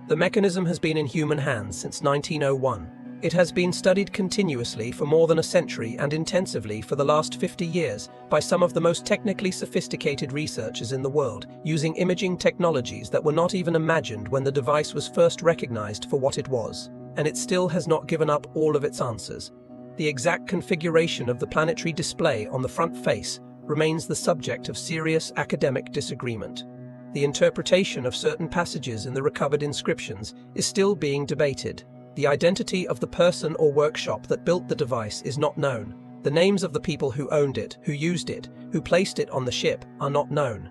The mechanism has been in human hands since 1901. It has been studied continuously for more than a century and intensively for the last 50 years by some of the most technically sophisticated researchers in the world, using imaging technologies that were not even imagined when the device was first recognized for what it was. And it still has not given up all of its answers. The exact configuration of the planetary display on the front face remains the subject of serious academic disagreement. The interpretation of certain passages in the recovered inscriptions is still being debated. The identity of the person or workshop that built the device is not known. The names of the people who owned it, who used it, who placed it on the ship are not known.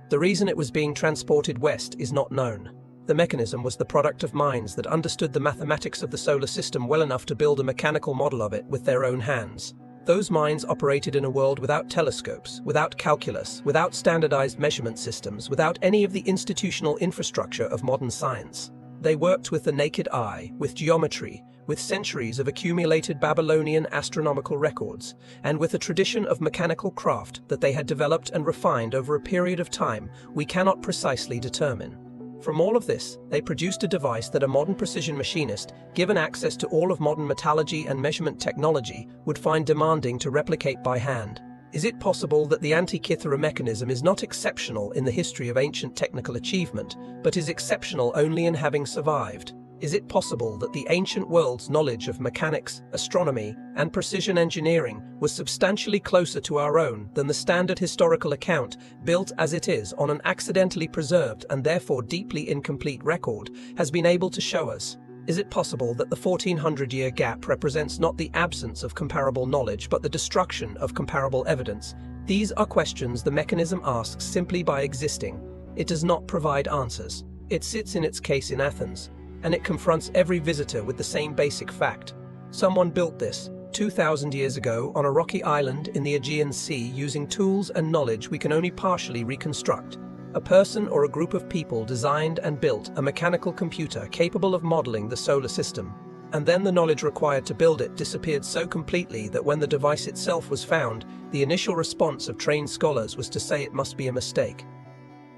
The reason it was being transported west is not known. The mechanism was the product of minds that understood the mathematics of the solar system well enough to build a mechanical model of it with their own hands. Those minds operated in a world without telescopes, without calculus, without standardized measurement systems, without any of the institutional infrastructure of modern science. They worked with the naked eye, with geometry, with centuries of accumulated Babylonian astronomical records, and with a tradition of mechanical craft that they had developed and refined over a period of time we cannot precisely determine. From all of this, they produced a device that a modern precision machinist, given access to all of modern metallurgy and measurement technology, would find demanding to replicate by hand. Is it possible that the Antikythera mechanism is not exceptional in the history of ancient technical achievement, but is exceptional only in having survived? Is it possible that the ancient world's knowledge of mechanics, astronomy, and precision engineering was substantially closer to our own than the standard historical account, built as it is on an accidentally preserved and therefore deeply incomplete record, has been able to show us? Is it possible that the 1400-year gap represents not the absence of comparable knowledge but the destruction of comparable evidence? These are questions the mechanism asks simply by existing. It does not provide answers. It sits in its case in Athens, and it confronts every visitor with the same basic fact. Someone built this 2,000 years ago on a rocky island in the Aegean Sea using tools and knowledge we can only partially reconstruct. A person or a group of people designed and built a mechanical computer capable of modeling the solar system, and then the knowledge required to build it disappeared so completely that when the device itself was found, the initial response of trained scholars was to say it must be a mistake.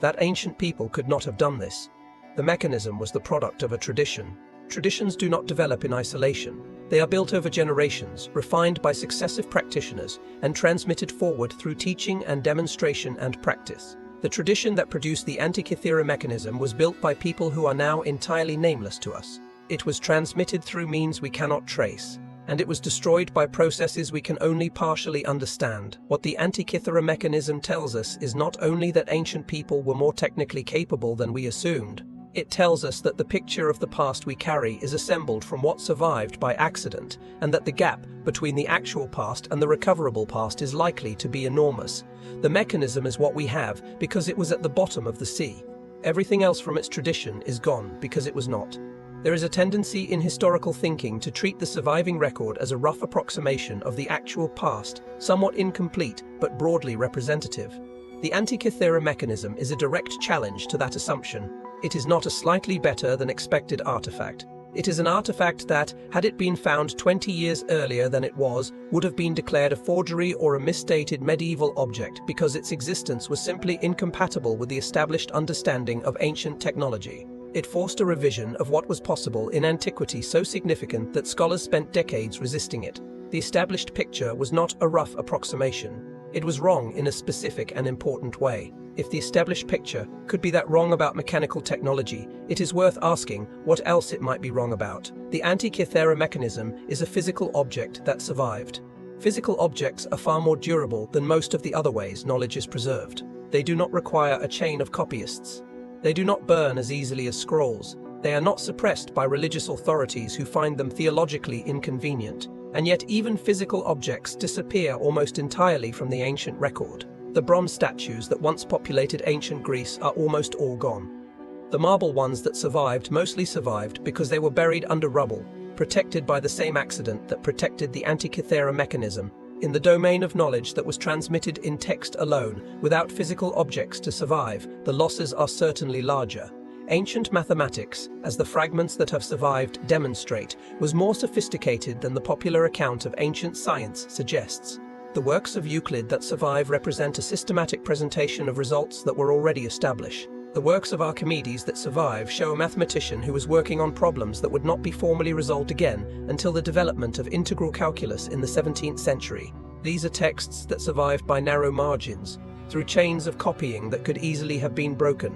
That ancient people could not have done this. The mechanism was the product of a tradition. Traditions do not develop in isolation. They are built over generations, refined by successive practitioners, and transmitted forward through teaching and demonstration and practice. The tradition that produced the Antikythera mechanism was built by people who are now entirely nameless to us. It was transmitted through means we cannot trace, and it was destroyed by processes we can only partially understand. What the Antikythera mechanism tells us is not only that ancient people were more technically capable than we assumed, it tells us that the picture of the past we carry is assembled from what survived by accident, and that the gap between the actual past and the recoverable past is likely to be enormous. The mechanism is what we have because it was at the bottom of the sea. Everything else from its tradition is gone because it was not. There is a tendency in historical thinking to treat the surviving record as a rough approximation of the actual past, somewhat incomplete but broadly representative. The Antikythera mechanism is a direct challenge to that assumption. It is not a slightly better than expected artifact. It is an artifact that, had it been found 20 years earlier than it was, would have been declared a forgery or a misdated medieval object because its existence was simply incompatible with the established understanding of ancient technology. It forced a revision of what was possible in antiquity so significant that scholars spent decades resisting it. The established picture was not a rough approximation. It was wrong in a specific and important way. If the established picture could be that wrong about mechanical technology, it is worth asking what else it might be wrong about. The Antikythera mechanism is a physical object that survived. Physical objects are far more durable than most of the other ways knowledge is preserved. They do not require a chain of copyists. They do not burn as easily as scrolls. They are not suppressed by religious authorities who find them theologically inconvenient. And yet even physical objects disappear almost entirely from the ancient record. The bronze statues that once populated ancient Greece are almost all gone. The marble ones that survived mostly survived because they were buried under rubble, protected by the same accident that protected the Antikythera mechanism. In the domain of knowledge that was transmitted in text alone, without physical objects to survive, the losses are certainly larger. Ancient mathematics, as the fragments that have survived demonstrate, was more sophisticated than the popular account of ancient science suggests. The works of Euclid that survive represent a systematic presentation of results that were already established. The works of Archimedes that survive show a mathematician who was working on problems that would not be formally resolved again until the development of integral calculus in the 17th century. These are texts that survive by narrow margins, through chains of copying that could easily have been broken.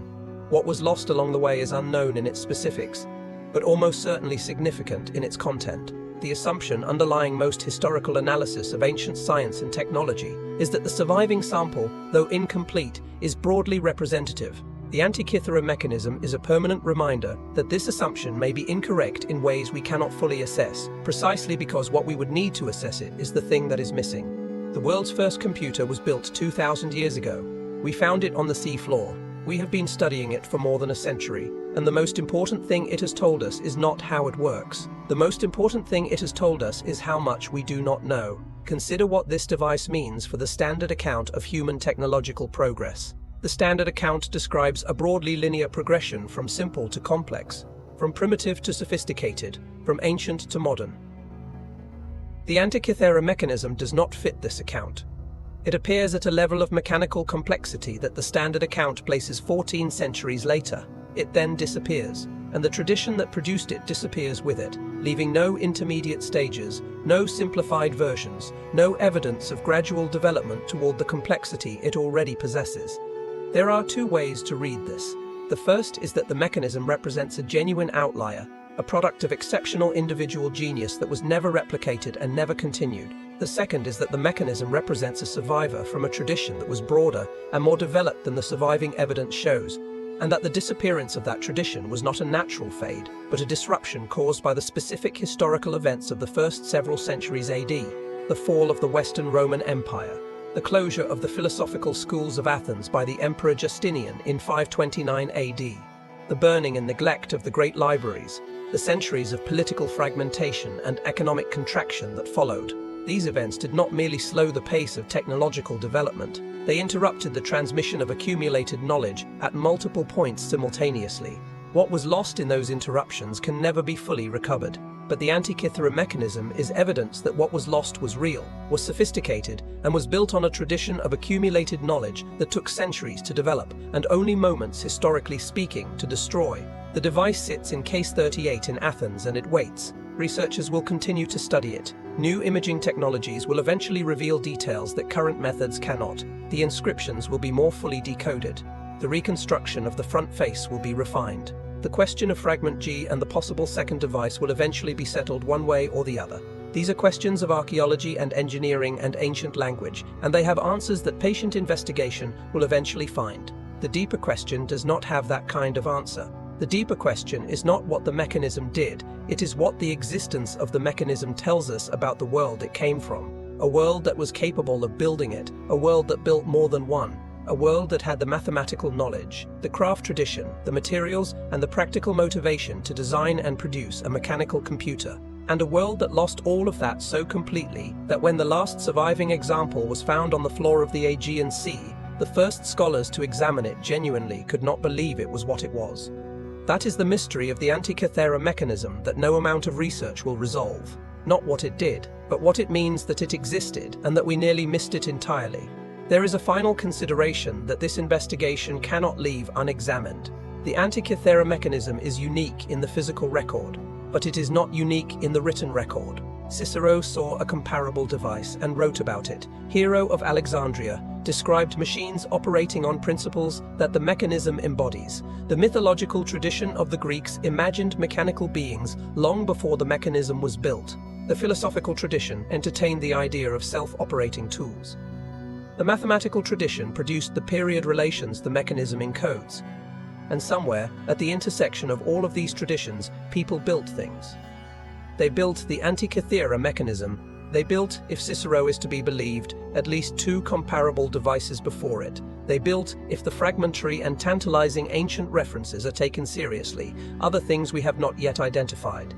What was lost along the way is unknown in its specifics, but almost certainly significant in its content. The assumption underlying most historical analysis of ancient science and technology is that the surviving sample, though incomplete, is broadly representative. The Antikythera mechanism is a permanent reminder that this assumption may be incorrect in ways we cannot fully assess, precisely because what we would need to assess it is the thing that is missing. The world's first computer was built 2,000 years ago. We found it on the sea floor. We have been studying it for more than a century, and the most important thing it has told us is not how it works. The most important thing it has told us is how much we do not know. Consider what this device means for the standard account of human technological progress. The standard account describes a broadly linear progression from simple to complex, from primitive to sophisticated, from ancient to modern. The Antikythera mechanism does not fit this account. It appears at a level of mechanical complexity that the standard account places 14 centuries later. It then disappears, and the tradition that produced it disappears with it, leaving no intermediate stages, no simplified versions, no evidence of gradual development toward the complexity it already possesses. There are two ways to read this. The first is that the mechanism represents a genuine outlier, a product of exceptional individual genius that was never replicated and never continued. The second is that the mechanism represents a survivor from a tradition that was broader and more developed than the surviving evidence shows, and that the disappearance of that tradition was not a natural fade, but a disruption caused by the specific historical events of the first several centuries AD, the fall of the Western Roman Empire, the closure of the philosophical schools of Athens by the Emperor Justinian in 529 AD, the burning and neglect of the great libraries, the centuries of political fragmentation and economic contraction that followed. These events did not merely slow the pace of technological development, they interrupted the transmission of accumulated knowledge at multiple points simultaneously. What was lost in those interruptions can never be fully recovered. But the Antikythera mechanism is evidence that what was lost was real, was sophisticated, and was built on a tradition of accumulated knowledge that took centuries to develop, and only moments, historically speaking, to destroy. The device sits in Case 38 in Athens and it waits. Researchers will continue to study it. New imaging technologies will eventually reveal details that current methods cannot. The inscriptions will be more fully decoded. The reconstruction of the front face will be refined. The question of fragment G and the possible second device will eventually be settled one way or the other. These are questions of archaeology and engineering and ancient language, and they have answers that patient investigation will eventually find. The deeper question does not have that kind of answer. The deeper question is not what the mechanism did, it is what the existence of the mechanism tells us about the world it came from. A world that was capable of building it, a world that built more than one. A world that had the mathematical knowledge, the craft tradition, the materials, and the practical motivation to design and produce a mechanical computer. And a world that lost all of that so completely that when the last surviving example was found on the floor of the Aegean Sea, the first scholars to examine it genuinely could not believe it was what it was. That is the mystery of the Antikythera mechanism that no amount of research will resolve. Not what it did, but what it means that it existed and that we nearly missed it entirely. There is a final consideration that this investigation cannot leave unexamined. The Antikythera mechanism is unique in the physical record, but it is not unique in the written record. Cicero saw a comparable device and wrote about it. Hero of Alexandria described machines operating on principles that the mechanism embodies. The mythological tradition of the Greeks imagined mechanical beings long before the mechanism was built. The philosophical tradition entertained the idea of self-operating tools. The mathematical tradition produced the period relations the mechanism encodes. And somewhere, at the intersection of all of these traditions, people built things. They built the Antikythera mechanism. They built, if Cicero is to be believed, at least two comparable devices before it. They built, if the fragmentary and tantalizing ancient references are taken seriously, other things we have not yet identified.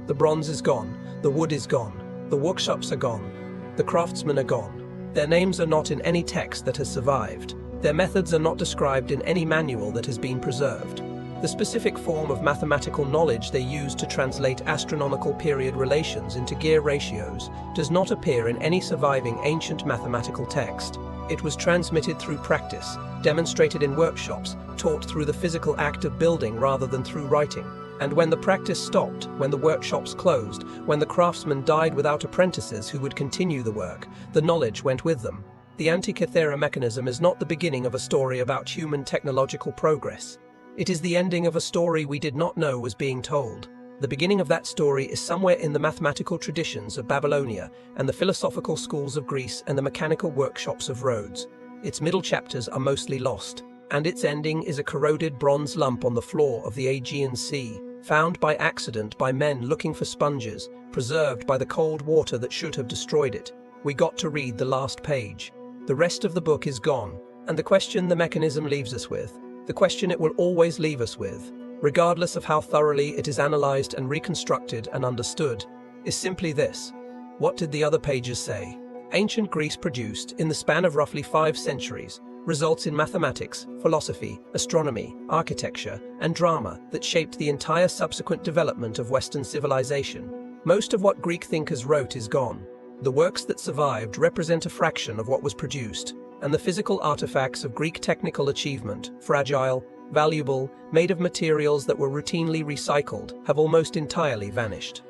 The bronze is gone, the wood is gone, the workshops are gone, the craftsmen are gone. Their names are not in any text that has survived. Their methods are not described in any manual that has been preserved. The specific form of mathematical knowledge they used to translate astronomical period relations into gear ratios does not appear in any surviving ancient mathematical text. It was transmitted through practice, demonstrated in workshops, taught through the physical act of building rather than through writing. And when the practice stopped, when the workshops closed, when the craftsmen died without apprentices who would continue the work, the knowledge went with them. The Antikythera mechanism is not the beginning of a story about human technological progress. It is the ending of a story we did not know was being told. The beginning of that story is somewhere in the mathematical traditions of Babylonia and the philosophical schools of Greece and the mechanical workshops of Rhodes. Its middle chapters are mostly lost, and its ending is a corroded bronze lump on the floor of the Aegean Sea, found by accident by men looking for sponges, preserved by the cold water that should have destroyed it. We got to read the last page. The rest of the book is gone, and the question the mechanism leaves us with, the question it will always leave us with, regardless of how thoroughly it is analyzed and reconstructed and understood, is simply this: what did the other pages say? Ancient Greece produced, in the span of roughly 5 centuries, results in mathematics, philosophy, astronomy, architecture, and drama that shaped the entire subsequent development of Western civilization. Most of what Greek thinkers wrote is gone. The works that survived represent a fraction of what was produced, and the physical artifacts of Greek technical achievement, fragile, valuable, made of materials that were routinely recycled, have almost entirely vanished.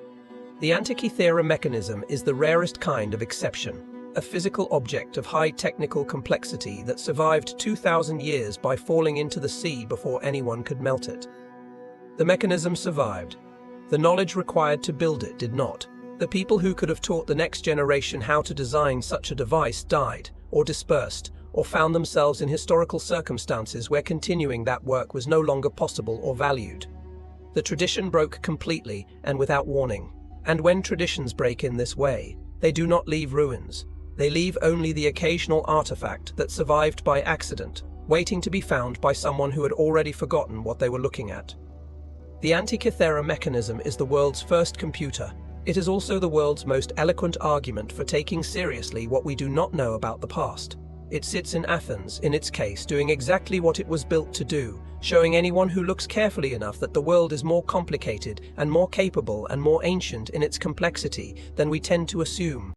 The Antikythera mechanism is the rarest kind of exception, a physical object of high technical complexity that survived 2,000 years by falling into the sea before anyone could melt it. The mechanism survived. The knowledge required to build it did not. The people who could have taught the next generation how to design such a device died, or dispersed, or found themselves in historical circumstances where continuing that work was no longer possible or valued. The tradition broke completely and without warning. And when traditions break in this way, they do not leave ruins. They leave only the occasional artifact that survived by accident, waiting to be found by someone who had already forgotten what they were looking at. The Antikythera mechanism is the world's first computer. It is also the world's most eloquent argument for taking seriously what we do not know about the past. It sits in Athens, in its case, doing exactly what it was built to do, showing anyone who looks carefully enough that the world is more complicated and more capable and more ancient in its complexity than we tend to assume.